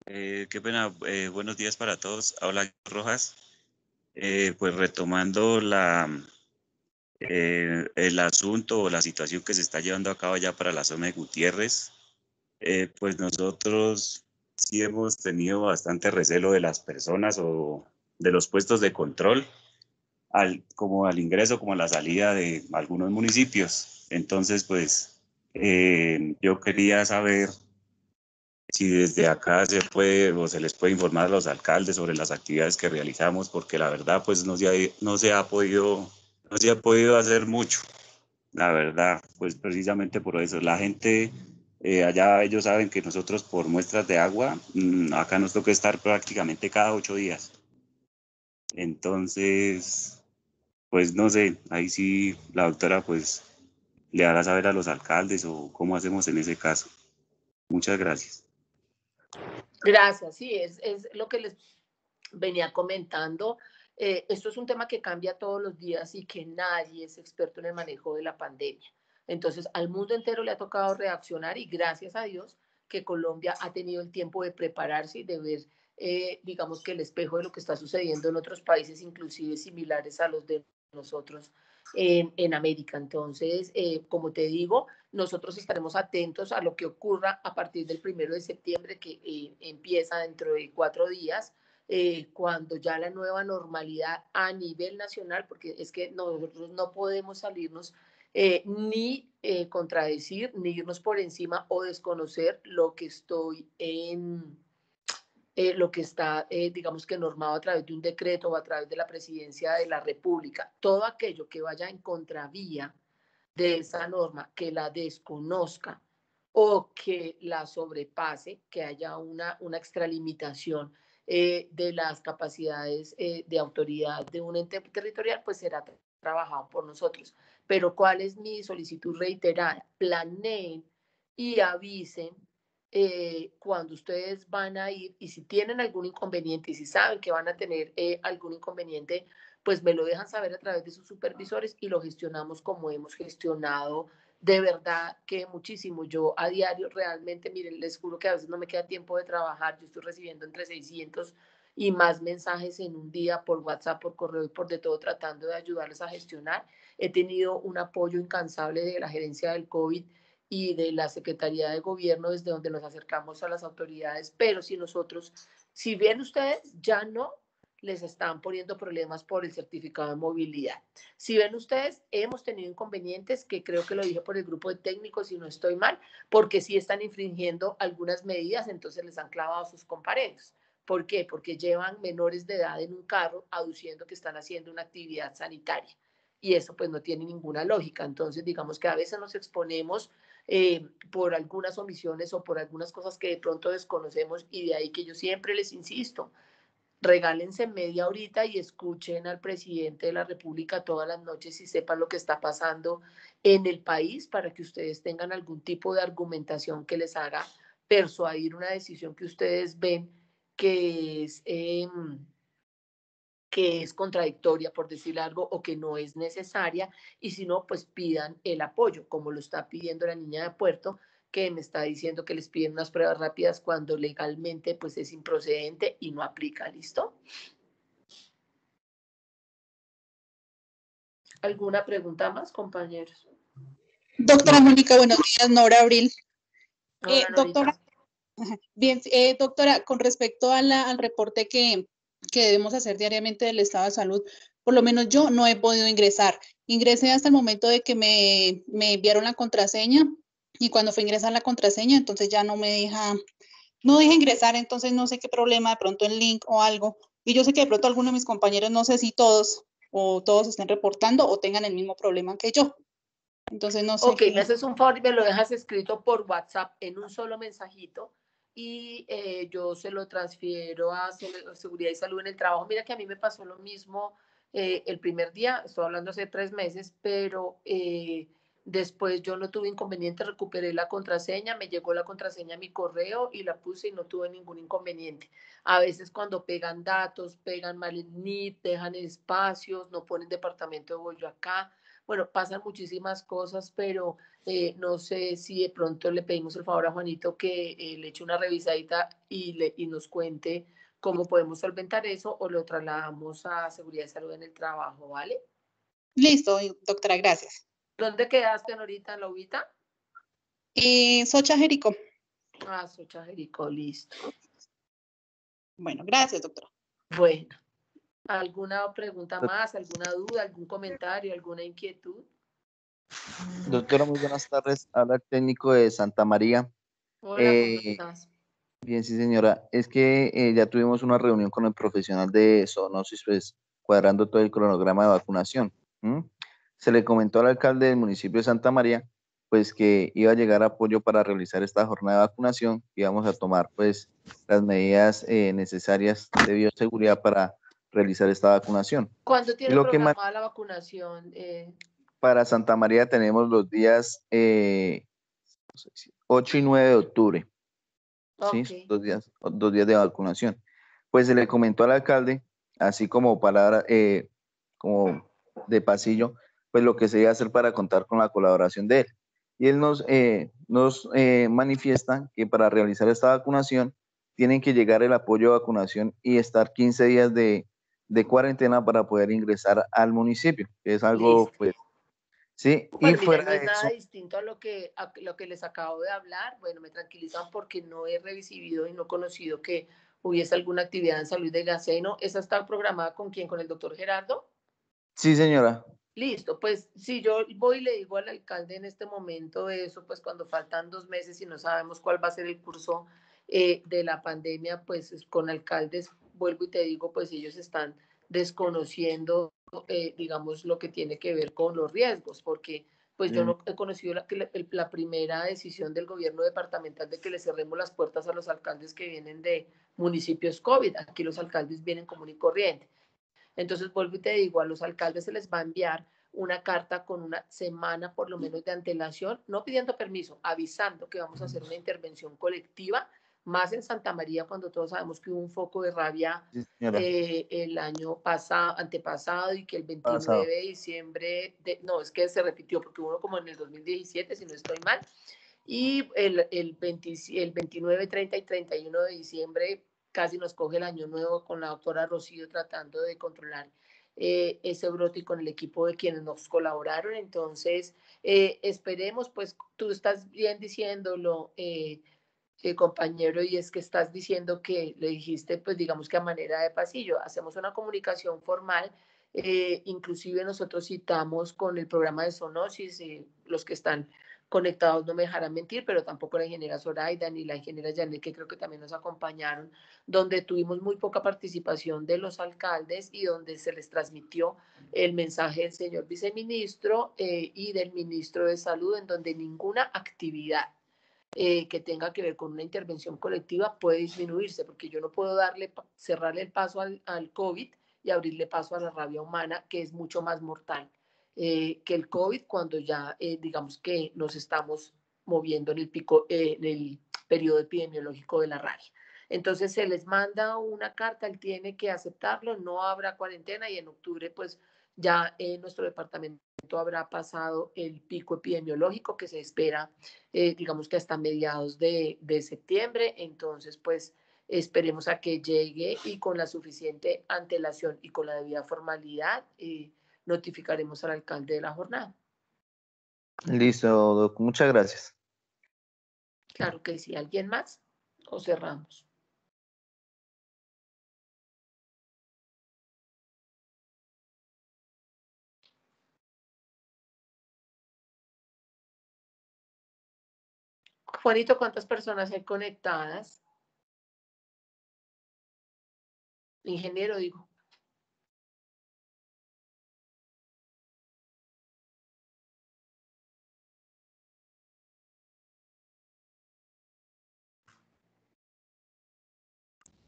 Speaker 9: Qué pena, buenos días para todos. Habla Rojas. Pues retomando el asunto o la situación que se está llevando a cabo allá para la zona de Gutiérrez, pues nosotros sí hemos tenido bastante recelo de las personas o de los puestos de control, como al ingreso como a la salida de algunos municipios. Entonces, pues yo quería saber si desde acá se puede o se les puede informar a los alcaldes sobre las actividades que realizamos, porque la verdad pues no se ha podido hacer mucho, la verdad, pues precisamente por eso. La gente allá, ellos saben que nosotros por muestras de agua, acá nos toca estar prácticamente cada 8 días. Entonces, pues no sé, ahí sí la doctora pues le hará saber a los alcaldes o cómo hacemos en ese caso. Muchas gracias.
Speaker 1: Gracias, sí, es lo que les venía comentando. Esto es un tema que cambia todos los días y que nadie es experto en el manejo de la pandemia. Entonces, al mundo entero le ha tocado reaccionar y gracias a Dios que Colombia ha tenido el tiempo de prepararse y de ver, digamos que el espejo de lo que está sucediendo en otros países, inclusive similares a los de nosotros en América. Entonces, como te digo, nosotros estaremos atentos a lo que ocurra a partir del 1 de septiembre, que empieza dentro de 4 días, cuando ya la nueva normalidad a nivel nacional, porque es que nosotros no podemos salirnos ni contradecir, ni irnos por encima o desconocer lo que lo que está, digamos que normado a través de un decreto o a través de la presidencia de la República. Todo aquello que vaya en contravía de esa norma, que la desconozca o que la sobrepase, que haya una extralimitación de las capacidades de autoridad de un ente territorial, pues será trabajado por nosotros. Pero ¿cuál es mi solicitud reiterada? Planeen y avisen cuando ustedes van a ir, y si tienen algún inconveniente y si saben que van a tener algún inconveniente, pues me lo dejan saber a través de sus supervisores y lo gestionamos como hemos gestionado de verdad que muchísimo. Yo a diario realmente, miren, les juro que a veces no me queda tiempo de trabajar. Yo estoy recibiendo entre 600 y más mensajes en un día por WhatsApp, por correo y por de todo, tratando de ayudarles a gestionar. He tenido un apoyo incansable de la gerencia del COVID y de la Secretaría de Gobierno, desde donde nos acercamos a las autoridades, pero si nosotros, si bien ustedes ya no les están poniendo problemas por el certificado de movilidad. Si ven ustedes, hemos tenido inconvenientes, que creo que lo dije por el grupo de técnicos, si no estoy mal, porque sí están infringiendo algunas medidas, entonces les han clavado sus comparendos. ¿Por qué? Porque llevan menores de edad en un carro aduciendo que están haciendo una actividad sanitaria. Y eso pues no tiene ninguna lógica. Entonces, digamos que a veces nos exponemos por algunas omisiones o por algunas cosas que de pronto desconocemos, y de ahí que yo siempre les insisto, regálense media horita y escuchen al presidente de la República todas las noches y sepan lo que está pasando en el país, para que ustedes tengan algún tipo de argumentación que les haga persuadir una decisión que ustedes ven que es contradictoria, por decir algo, o que no es necesaria, y si no, pues pidan el apoyo, como lo está pidiendo la niña de Puerto, que me está diciendo que les piden unas pruebas rápidas cuando legalmente pues es improcedente y no aplica. ¿Listo? ¿Alguna pregunta más, compañeros?
Speaker 10: Doctora Mónica, buenos días. Nora Abril.
Speaker 1: Hola,
Speaker 10: Doctora, bien, doctora, con respecto al reporte que debemos hacer diariamente del estado de salud, por lo menos yo no he podido ingresar. Ingresé hasta el momento de que me enviaron la contraseña, y cuando fue a ingresar la contraseña, entonces ya no deja ingresar, entonces no sé qué problema, de pronto el link o algo. Y yo sé que de pronto algunos de mis compañeros, no sé si todos estén reportando o tengan el mismo problema que yo. Entonces no sé.
Speaker 1: Ok, me haces un favor y me lo dejas escrito por WhatsApp en un solo mensajito, y yo se lo transfiero a Seguridad y Salud en el Trabajo. Mira que a mí me pasó lo mismo el primer día, estoy hablando hace 3 meses, pero después yo no tuve inconveniente, recuperé la contraseña, me llegó la contraseña a mi correo y la puse y no tuve ningún inconveniente. A veces cuando pegan datos, pegan mal el NIT, dejan espacios, no ponen departamento de Boyacá. Bueno, pasan muchísimas cosas, pero no sé si de pronto le pedimos el favor a Juanito que le eche una revisadita y nos cuente cómo podemos solventar eso, o lo trasladamos a Seguridad y Salud en el Trabajo, ¿vale?
Speaker 10: Listo, doctora, gracias.
Speaker 1: ¿Dónde quedaste ahorita, Lobita?
Speaker 10: Socha Jerico.
Speaker 1: Ah, Socha Jerico, listo.
Speaker 10: Bueno, gracias, doctora.
Speaker 1: Bueno, ¿alguna pregunta más, alguna duda, algún comentario, alguna inquietud?
Speaker 11: Doctora, muy buenas tardes. Habla el técnico de Santa María.
Speaker 1: Hola, ¿cómo estás?
Speaker 11: Bien, sí, señora. Es que ya tuvimos una reunión con el profesional de zoonosis, pues cuadrando todo el cronograma de vacunación. Se le comentó al alcalde del municipio de Santa María, pues que iba a llegar apoyo para realizar esta jornada de vacunación, y íbamos a tomar pues las medidas necesarias de bioseguridad para realizar esta vacunación.
Speaker 1: ¿Cuándo tiene
Speaker 11: Lo que
Speaker 1: programada la vacunación?
Speaker 11: Para Santa María tenemos los días 8 y 9 de octubre.
Speaker 1: Okay.
Speaker 11: ¿Sí? 2 días de vacunación. Pues se le comentó al alcalde, así como palabra, como de pasillo, pues lo que se iba a hacer para contar con la colaboración de él. Y él nos manifiesta que para realizar esta vacunación tienen que llegar el apoyo de vacunación y estar 15 días de cuarentena para poder ingresar al municipio, que es algo,
Speaker 1: Listo.
Speaker 11: pues, sí.
Speaker 1: Pues
Speaker 11: y
Speaker 1: mira,
Speaker 11: fuera
Speaker 1: no
Speaker 11: de
Speaker 1: es nada
Speaker 11: eso,
Speaker 1: distinto a lo que les acabo de hablar. Bueno, me tranquilizan porque no he recibido y no conocido que hubiese alguna actividad en salud de Gaceno. ¿Esa está programada con quién? ¿Con el doctor Gerardo?
Speaker 11: sí, señora.
Speaker 1: Listo, pues si yo voy y le digo al alcalde en este momento eso, pues cuando faltan 2 meses y no sabemos cuál va a ser el curso de la pandemia, pues con alcaldes, vuelvo y te digo, pues ellos están desconociendo, digamos, lo que tiene que ver con los riesgos, porque pues yo no he conocido la primera decisión del gobierno departamental de que le cerremos las puertas a los alcaldes que vienen de municipios COVID. Aquí los alcaldes vienen común y corriente. Entonces, vuelvo y te digo, a los alcaldes se les va a enviar una carta con una semana por lo menos de antelación, no pidiendo permiso, avisando que vamos a hacer una intervención colectiva, más en Santa María cuando todos sabemos que hubo un foco de rabia el año pasado, antepasado, y que el 29 de diciembre, no, es que se repitió porque hubo como en el 2017, si no estoy mal, y el 29, 30 y 31 de diciembre casi nos coge el año nuevo con la doctora Rocío tratando de controlar ese brote y con el equipo de quienes nos colaboraron. Entonces, esperemos, pues tú estás bien diciéndolo, compañero, y es que estás diciendo que le dijiste, pues digamos que a manera de pasillo, hacemos una comunicación formal, inclusive nosotros citamos con el programa de zoonosis, los que están conectados no me dejarán mentir, pero tampoco la ingeniera Zoraida ni la ingeniera Janet, que creo que también nos acompañaron, donde tuvimos muy poca participación de los alcaldes y donde se les transmitió el mensaje del señor viceministro y del ministro de Salud, en donde ninguna actividad que tenga que ver con una intervención colectiva puede disminuirse, porque yo no puedo cerrarle el paso al COVID y abrirle paso a la rabia humana, que es mucho más mortal que el COVID, cuando ya digamos que nos estamos moviendo en el pico, en el periodo epidemiológico de la rabia. Entonces se les manda una carta, él tiene que aceptarlo, no habrá cuarentena, y en octubre pues ya nuestro departamento habrá pasado el pico epidemiológico que se espera, digamos que hasta mediados de septiembre. Entonces, pues esperemos a que llegue y con la suficiente antelación y con la debida formalidad notificaremos al alcalde de la jornada.
Speaker 11: Listo, Doc. Muchas gracias.
Speaker 1: Claro que sí. ¿Alguien más? ¿O cerramos? Juanito, ¿cuántas personas hay conectadas? Ingeniero, digo.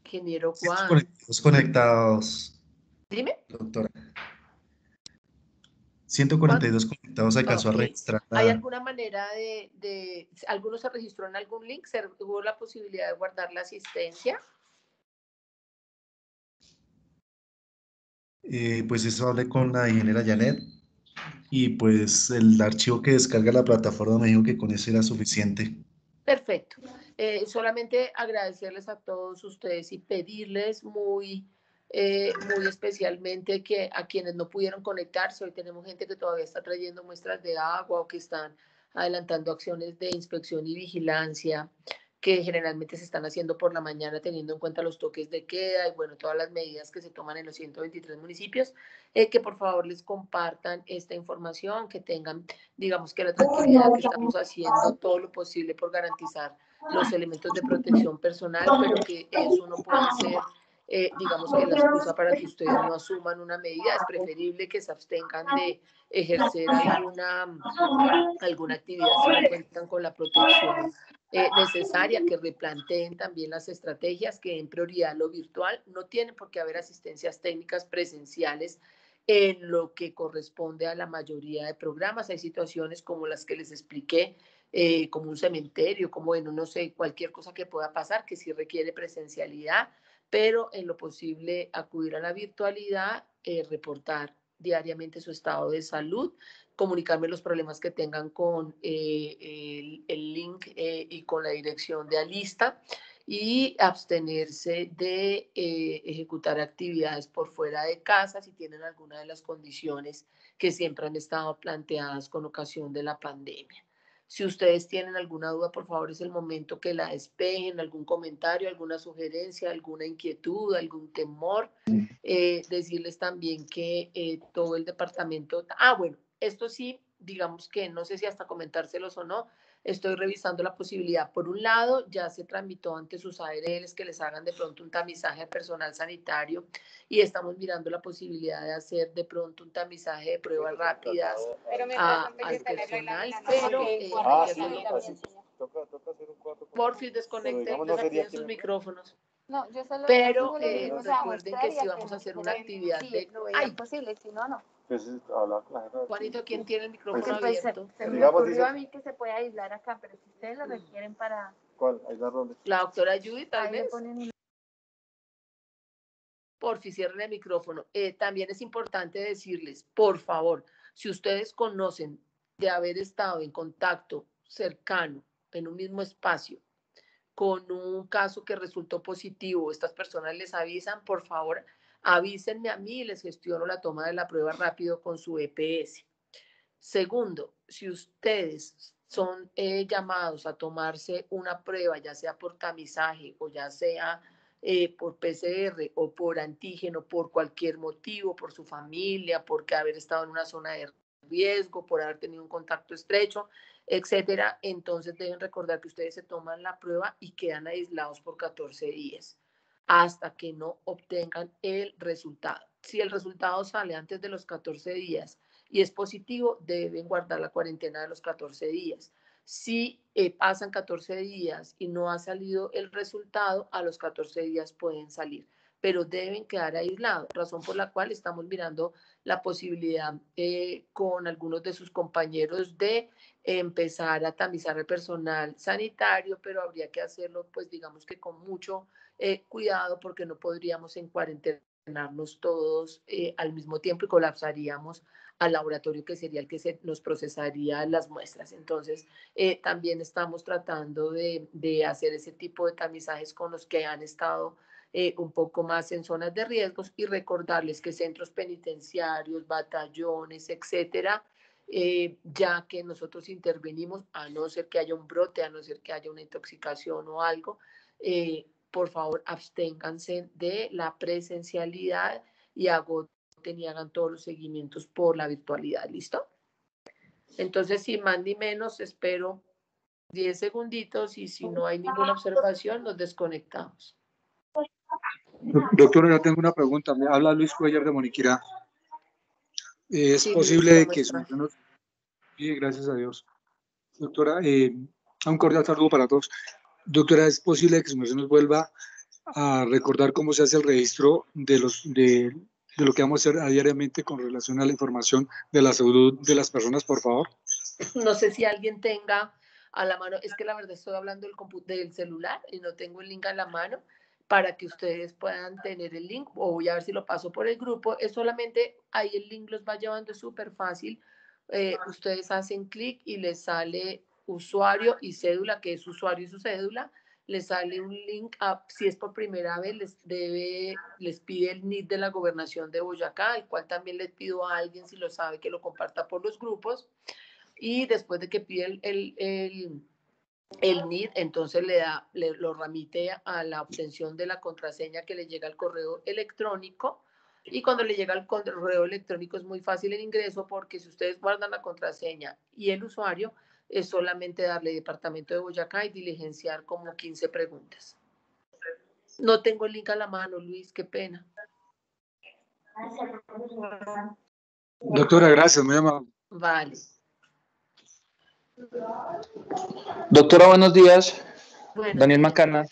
Speaker 1: Ingeniero Juan.
Speaker 12: 142 conectados.
Speaker 1: Dime.
Speaker 12: Doctora. 142 conectados alcanzó a registrar.
Speaker 1: ¿Hay alguna manera de alguno se registró en algún link? ¿Hubo la posibilidad de guardar la asistencia?
Speaker 12: Pues eso hablé con la ingeniera Janet y pues el archivo que descarga la plataforma me dijo que con eso era suficiente.
Speaker 1: Perfecto. Solamente agradecerles a todos ustedes y pedirles muy muy especialmente que a quienes no pudieron conectarse. Hoy tenemos gente que todavía está trayendo muestras de agua o que están adelantando acciones de inspección y vigilancia que generalmente se están haciendo por la mañana teniendo en cuenta los toques de queda y bueno, todas las medidas que se toman en los 123 municipios, que por favor les compartan esta información, que tengan, digamos que la tranquilidad que estamos haciendo todo lo posible por garantizar los elementos de protección personal, pero que eso no puede ser, digamos que la excusa para que ustedes no asuman una medida. Es preferible que se abstengan de ejercer alguna actividad si no cuentan con la protección necesaria, que replanteen también las estrategias, que den prioridad a lo virtual. No tienen por qué haber asistencias técnicas presenciales en lo que corresponde a la mayoría de programas. Hay situaciones como las que les expliqué, como un cementerio, como bueno, no sé, cualquier cosa que pueda pasar que sí requiere presencialidad, pero en lo posible acudir a la virtualidad, reportar diariamente su estado de salud, comunicarme los problemas que tengan con el link y con la dirección de Alista y abstenerse de ejecutar actividades por fuera de casa si tienen alguna de las condiciones que siempre han estado planteadas con ocasión de la pandemia. Si ustedes tienen alguna duda, por favor, es el momento que la despejen, algún comentario, alguna sugerencia, alguna inquietud, algún temor. Decirles también que todo el departamento, bueno, esto sí, digamos que no sé si hasta comentárselos o no, estoy revisando la posibilidad. Por un lado, ya se tramitó ante sus ARLs que les hagan de pronto un tamizaje de personal sanitario y estamos mirando la posibilidad de hacer de pronto un tamizaje de pruebas rápidas al personal, pero por fin desconecten sus micrófonos.
Speaker 6: No, yo solo
Speaker 1: pero recuerden que si vamos a hacer una actividad de...
Speaker 6: ¡Ay! Posible, si no, no.
Speaker 1: Juanito, ¿quién tiene el micrófono
Speaker 6: Pues,
Speaker 1: abierto?
Speaker 6: se me ocurrió a mí que se puede aislar acá, pero si ustedes lo requieren para...
Speaker 12: ¿Cuál? ¿Aislar dónde?
Speaker 1: La doctora Judy, tal
Speaker 6: Ahí le
Speaker 1: vez.
Speaker 6: ponen
Speaker 1: Porfi, cierren el micrófono. También es importante decirles, por favor, si ustedes conocen de haber estado en contacto cercano, en un mismo espacio, con un caso que resultó positivo, estas personas les avisan, por favor, avísenme a mí y les gestiono la toma de la prueba rápido con su EPS. Segundo, si ustedes son llamados a tomarse una prueba, ya sea por tamizaje o ya sea por PCR o por antígeno, por cualquier motivo, por su familia, porque haber estado en una zona de riesgo, por haber tenido un contacto estrecho, etcétera, entonces deben recordar que ustedes se toman la prueba y quedan aislados por 14 días hasta que no obtengan el resultado. Si el resultado sale antes de los 14 días y es positivo, deben guardar la cuarentena de los 14 días. Si pasan 14 días y no ha salido el resultado, a los 14 días pueden salir, pero deben quedar aislados, razón por la cual estamos mirando la posibilidad con algunos de sus compañeros de empezar a tamizar el personal sanitario, pero habría que hacerlo, pues digamos que con mucho cuidado, porque no podríamos en cuarentenarnos todos al mismo tiempo y colapsaríamos al laboratorio que sería el que nos procesaría las muestras. Entonces, también estamos tratando de hacer ese tipo de tamizajes con los que han estado un poco más en zonas de riesgos y recordarles que centros penitenciarios, batallones, etcétera, ya que nosotros intervenimos, a no ser que haya un brote, a no ser que haya una intoxicación o algo, por favor, absténganse de la presencialidad y agoten y hagan todos los seguimientos por la virtualidad. ¿Listo? Entonces, sin más ni menos, espero 10 segunditos y si no hay ninguna observación, nos desconectamos.
Speaker 13: Doctora, yo tengo una pregunta. Me habla Luis Cuellar de Moniquirá. ¿Es
Speaker 1: Sí,
Speaker 13: posible
Speaker 1: Luis,
Speaker 13: que sí, gracias a Dios. Doctora, un cordial saludo para todos. Doctora, ¿es posible que su merced nos vuelva a recordar cómo se hace el registro de lo que vamos a hacer diariamente con relación a la información de la salud de las personas, por favor?
Speaker 1: No sé si alguien tenga a la mano, es que la verdad estoy hablando del celular y no tengo el link a la mano para que ustedes puedan tener el link, o voy a ver si lo paso por el grupo. Es solamente, ahí el link los va llevando, es súper fácil. Ustedes hacen clic y les sale usuario y cédula, que es usuario y su cédula, les sale un link, si es por primera vez, les pide el NID de la Gobernación de Boyacá, el cual también les pido a alguien, si lo sabe, que lo comparta por los grupos, y después de que pide el NID, entonces lo remite a la obtención de la contraseña que le llega al correo electrónico, y cuando le llega al correo electrónico es muy fácil el ingreso, porque si ustedes guardan la contraseña y el usuario, es solamente darle Departamento de Boyacá y diligenciar como 15 preguntas. No tengo el link a la mano, Luis, qué pena.
Speaker 13: Doctora, gracias, muy amable.
Speaker 1: Vale.
Speaker 14: Doctora, buenos días.
Speaker 1: Buenos
Speaker 14: Daniel
Speaker 1: días.
Speaker 14: Macana.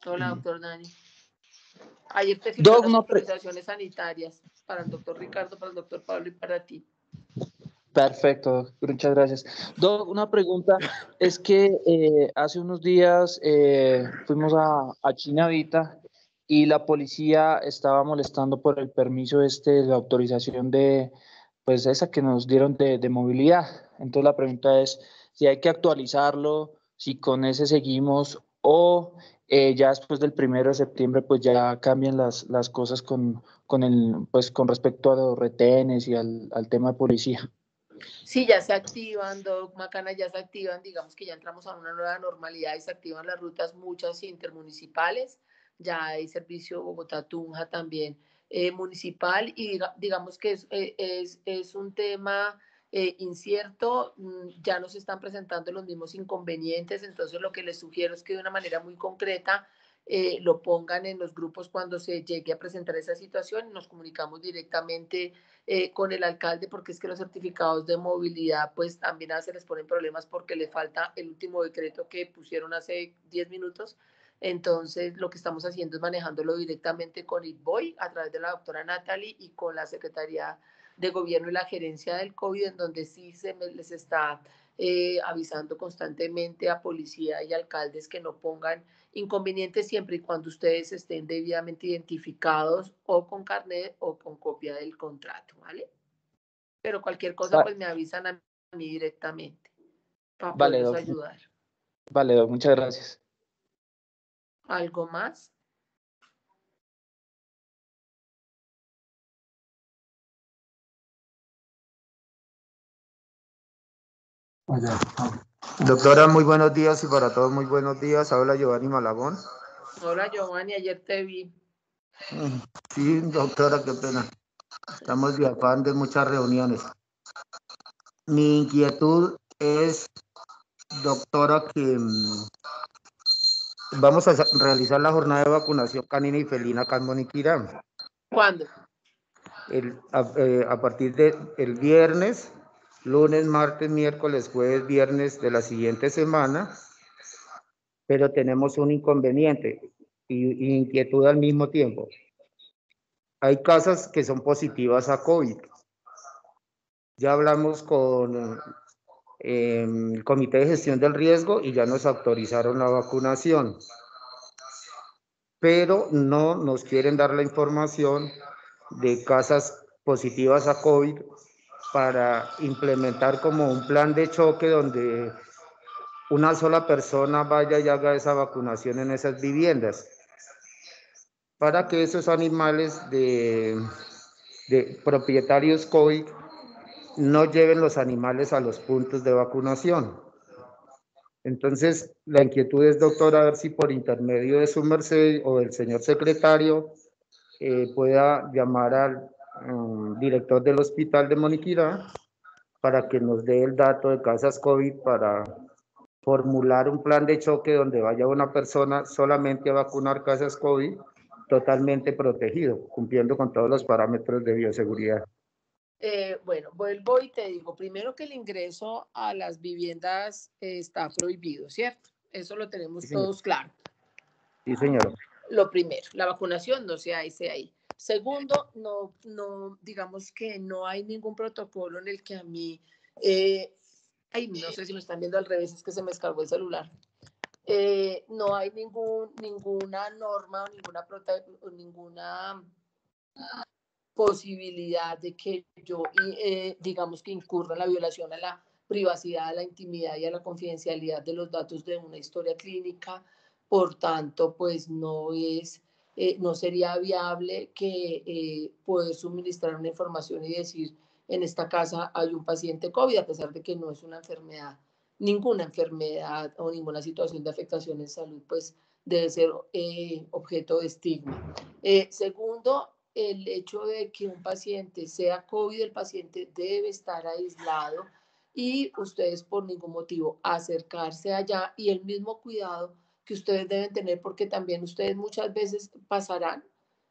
Speaker 1: Hola, doctor Dani. Ayer te firmé las autorizaciones sanitarias para el doctor Ricardo, para el doctor Pablo y para ti.
Speaker 14: Perfecto, muchas gracias. Doc, una pregunta, es que hace unos días fuimos a Chinavita y la policía estaba molestando por el permiso la autorización de, pues esa que nos dieron de movilidad. Entonces la pregunta es si hay que actualizarlo, si con ese seguimos o ya después del 1 de septiembre pues ya cambian las cosas con respecto a los retenes y al tema de policía.
Speaker 1: Sí, ya se activan, Doc Macana, ya se activan, digamos que ya entramos a una nueva normalidad y se activan las rutas muchas intermunicipales, ya hay servicio Bogotá-Tunja también municipal, y digamos que es un tema incierto, ya nos están presentando los mismos inconvenientes, entonces lo que les sugiero es que de una manera muy concreta lo pongan en los grupos cuando se llegue a presentar esa situación, y nos comunicamos directamente con el alcalde, porque es que los certificados de movilidad pues también a veces les ponen problemas porque le falta el último decreto que pusieron hace 10 minutos. Entonces lo que estamos haciendo es manejándolo directamente con ITBOY a través de la doctora Natalie y con la Secretaría de Gobierno y la Gerencia del COVID, en donde sí les está avisando constantemente a policía y alcaldes que no pongan inconvenientes siempre y cuando ustedes estén debidamente identificados o con carnet o con copia del contrato, ¿vale? Pero cualquier cosa pues me avisan a mí directamente para poderlos ayudar.
Speaker 14: Vale, Doc, muchas gracias.
Speaker 1: ¿Algo más?
Speaker 15: Doctora, muy buenos días y para todos muy buenos días. Habla Giovanni Malagón.
Speaker 1: Hola Giovanni, ayer te vi.
Speaker 15: Sí, doctora, qué pena. Estamos de afán de muchas reuniones. Mi inquietud es, doctora, que vamos a realizar la jornada de vacunación canina y felina acá en Moniquirá.
Speaker 1: ¿Cuándo?
Speaker 15: A partir del viernes, lunes, martes, miércoles, jueves, viernes de la siguiente semana, pero tenemos un inconveniente y inquietud al mismo tiempo. Hay casas que son positivas a COVID. Ya hablamos con el Comité de Gestión del Riesgo y ya nos autorizaron la vacunación, pero no nos quieren dar la información de casas positivas a COVID para implementar como un plan de choque donde una sola persona vaya y haga esa vacunación en esas viviendas, para que esos animales de propietarios COVID no lleven los animales a los puntos de vacunación. Entonces, la inquietud es, doctora, a ver si por intermedio de su merced o del señor secretario pueda llamar al director del hospital de Moniquirá para que nos dé el dato de casas COVID para formular un plan de choque donde vaya una persona solamente a vacunar casas COVID totalmente protegido, cumpliendo con todos los parámetros de bioseguridad.
Speaker 1: Bueno, vuelvo y te digo, primero que el ingreso a las viviendas está prohibido, ¿cierto? Eso lo tenemos todos claro.
Speaker 15: Sí, señor.
Speaker 1: Lo primero, la vacunación no se hace ahí. Segundo, no, digamos que no hay ningún protocolo en el que a mí, no sé si me están viendo al revés, es que se me descargó el celular. No hay ninguna norma o ninguna posibilidad de que yo, digamos que incurra en la violación a la privacidad, a la intimidad y a la confidencialidad de los datos de una historia clínica. Por tanto, pues no sería viable que poder suministrar una información y decir, en esta casa hay un paciente COVID, a pesar de que no es una enfermedad, ninguna enfermedad o ninguna situación de afectación en salud, pues debe ser objeto de estigma. Segundo, el hecho de que un paciente sea COVID, el paciente debe estar aislado y ustedes por ningún motivo acercarse allá, y el mismo cuidado que ustedes deben tener, porque también ustedes muchas veces pasarán,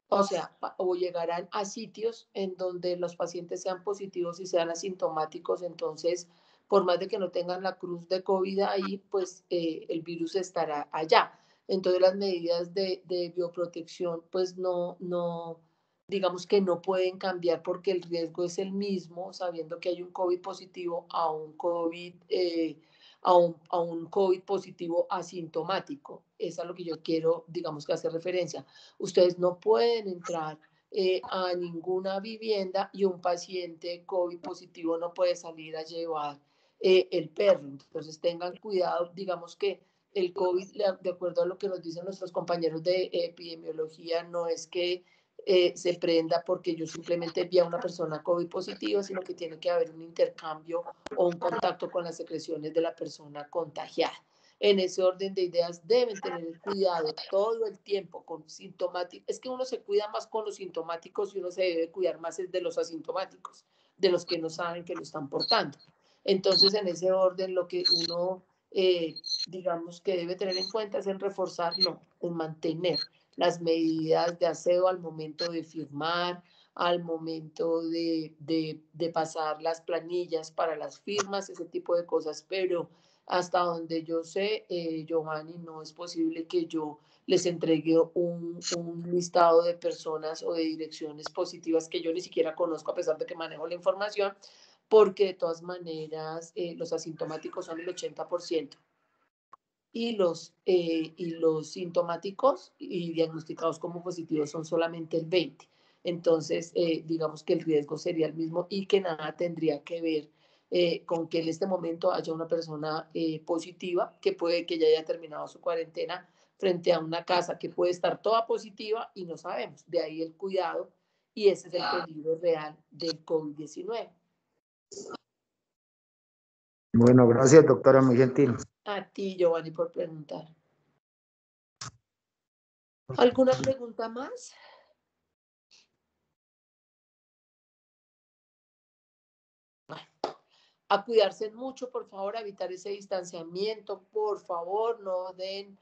Speaker 1: o sea, o llegarán a sitios en donde los pacientes sean positivos y sean asintomáticos. Entonces, por más de que no tengan la cruz de COVID ahí, pues el virus estará allá. Entonces, las medidas de bioprotección, pues digamos que no pueden cambiar, porque el riesgo es el mismo, sabiendo que hay un COVID positivo a un COVID a un COVID positivo asintomático. Eso es a lo que yo quiero, digamos, que hacer referencia. Ustedes no pueden entrar a ninguna vivienda y un paciente COVID positivo no puede salir a llevar el perro. Entonces tengan cuidado, digamos que el COVID, de acuerdo a lo que nos dicen nuestros compañeros de epidemiología, no es que se prenda porque yo simplemente vi a una persona COVID positiva, sino que tiene que haber un intercambio o un contacto con las secreciones de la persona contagiada. En ese orden de ideas deben tener el cuidado todo el tiempo con sintomáticos. Es que uno se cuida más con los sintomáticos y uno se debe cuidar más de los asintomáticos, de los que no saben que lo están portando. Entonces, en ese orden, lo que uno, digamos, que debe tener en cuenta es en reforzarlo, en mantener las medidas de aseo al momento de firmar, al momento de pasar las planillas para las firmas, ese tipo de cosas. Pero hasta donde yo sé, Giovanni, no es posible que yo les entregue un listado de personas o de direcciones positivas que yo ni siquiera conozco, a pesar de que manejo la información, porque de todas maneras los asintomáticos son el 80%. Y los sintomáticos y diagnosticados como positivos son solamente el 20%. Entonces, digamos que el riesgo sería el mismo y que nada tendría que ver con que en este momento haya una persona positiva, que puede que ya haya terminado su cuarentena, frente a una casa que puede estar toda positiva y no sabemos. De ahí el cuidado, y ese es el peligro real del COVID-19.
Speaker 15: Bueno, gracias, doctora, muy gentil.
Speaker 1: A ti, Giovanni, por preguntar. ¿Alguna pregunta más? A cuidarse mucho, por favor, a evitar ese distanciamiento, por favor, no den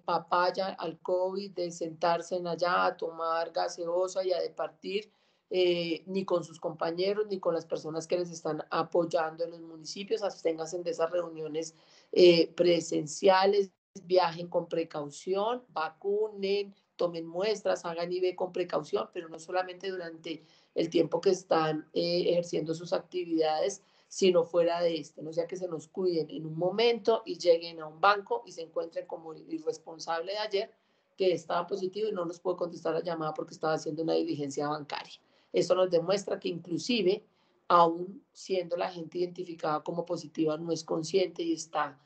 Speaker 1: papaya al COVID, de sentarse allá a tomar gaseosa y a departir, ni con sus compañeros, ni con las personas que les están apoyando en los municipios. Absténganse de esas reuniones presenciales, viajen con precaución, vacunen, tomen muestras, hagan IV con precaución, pero no solamente durante el tiempo que están ejerciendo sus actividades, sino fuera de este, no sea que se nos cuiden en un momento y lleguen a un banco y se encuentren como el irresponsable de ayer, que estaba positivo y no nos pudo contestar la llamada porque estaba haciendo una diligencia bancaria. Esto nos demuestra que inclusive, aún siendo la gente identificada como positiva, no es consciente y está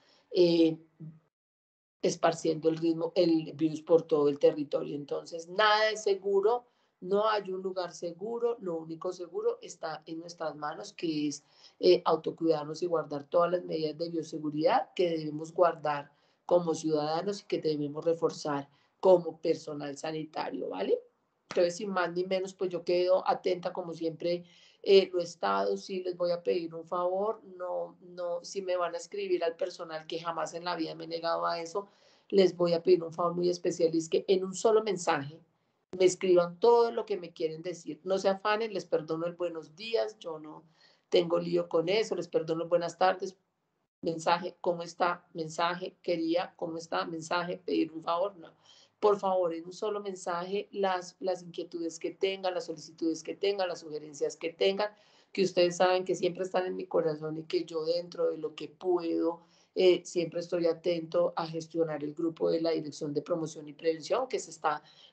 Speaker 1: esparciendo el virus por todo el territorio. Entonces, nada es seguro, no hay un lugar seguro, lo único seguro está en nuestras manos, que es autocuidarnos y guardar todas las medidas de bioseguridad que debemos guardar como ciudadanos y que debemos reforzar como personal sanitario, ¿vale? Entonces, sin más ni menos, pues yo quedo atenta como siempre. Lo he estado. Sí les voy a pedir un favor, no, si me van a escribir al personal, que jamás en la vida me he negado a eso, les voy a pedir un favor muy especial, y es que en un solo mensaje me escriban todo lo que me quieren decir. No se afanen, les perdono el buenos días, yo no tengo lío con eso, les perdono buenas tardes, mensaje, ¿cómo está? Mensaje, quería, ¿cómo está? Mensaje, pedir un favor, no. Por favor, en un solo mensaje, las inquietudes que tengan, las solicitudes que tengan, las sugerencias que tengan, que ustedes saben que siempre están en mi corazón y que yo, dentro de lo que puedo, siempre estoy atento a gestionar el grupo de la Dirección de Promoción y Prevención, que es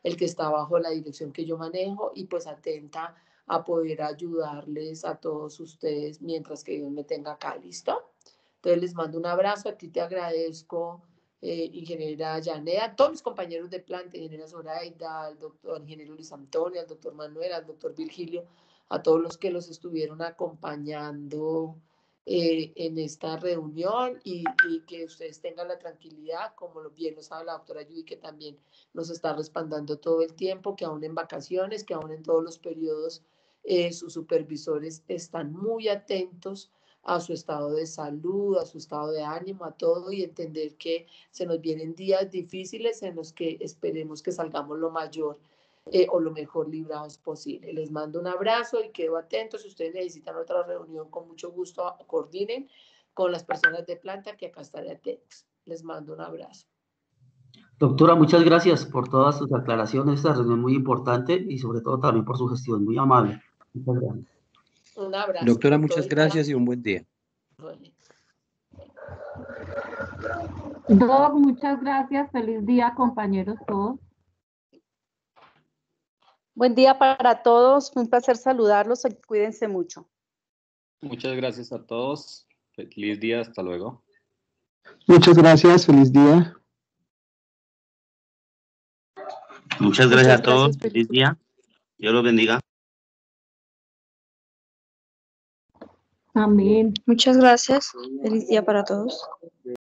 Speaker 1: el que está bajo la dirección que yo manejo, y pues atenta a poder ayudarles a todos ustedes mientras que Dios me tenga acá, ¿listo? Entonces les mando un abrazo, a ti te agradezco, ingeniera Yanea, a todos mis compañeros de planta, ingeniera Zoraida, al doctor ingeniero Luis Antonio, al doctor Manuel, al doctor Virgilio, a todos los que los estuvieron acompañando en esta reunión y que ustedes tengan la tranquilidad, como bien nos habla la doctora Judy, que también nos está respaldando todo el tiempo, que aún en vacaciones, que aún en todos los periodos, sus supervisores están muy atentos a su estado de salud, a su estado de ánimo, a todo, y entender que se nos vienen días difíciles en los que esperemos que salgamos lo mayor o lo mejor librados posible. Les mando un abrazo y quedo atento. Si ustedes necesitan otra reunión, con mucho gusto coordinen con las personas de planta, que acá estaré atentos. Les mando un abrazo.
Speaker 5: Doctora, muchas gracias por todas sus aclaraciones. Esta reunión muy importante y sobre todo también por su gestión muy amable. Muchas gracias.
Speaker 1: Un abrazo.
Speaker 16: Doctora, muchas gracias y un buen día.
Speaker 7: Doc, muchas gracias. Feliz día, compañeros todos.
Speaker 8: Buen día para todos. Un placer saludarlos. Cuídense mucho.
Speaker 17: Muchas gracias a todos. Feliz día. Hasta luego.
Speaker 18: Muchas gracias. Feliz día.
Speaker 19: Muchas gracias a todos. Feliz día. Dios los bendiga.
Speaker 7: Amén.
Speaker 3: Muchas gracias. Feliz día para todos.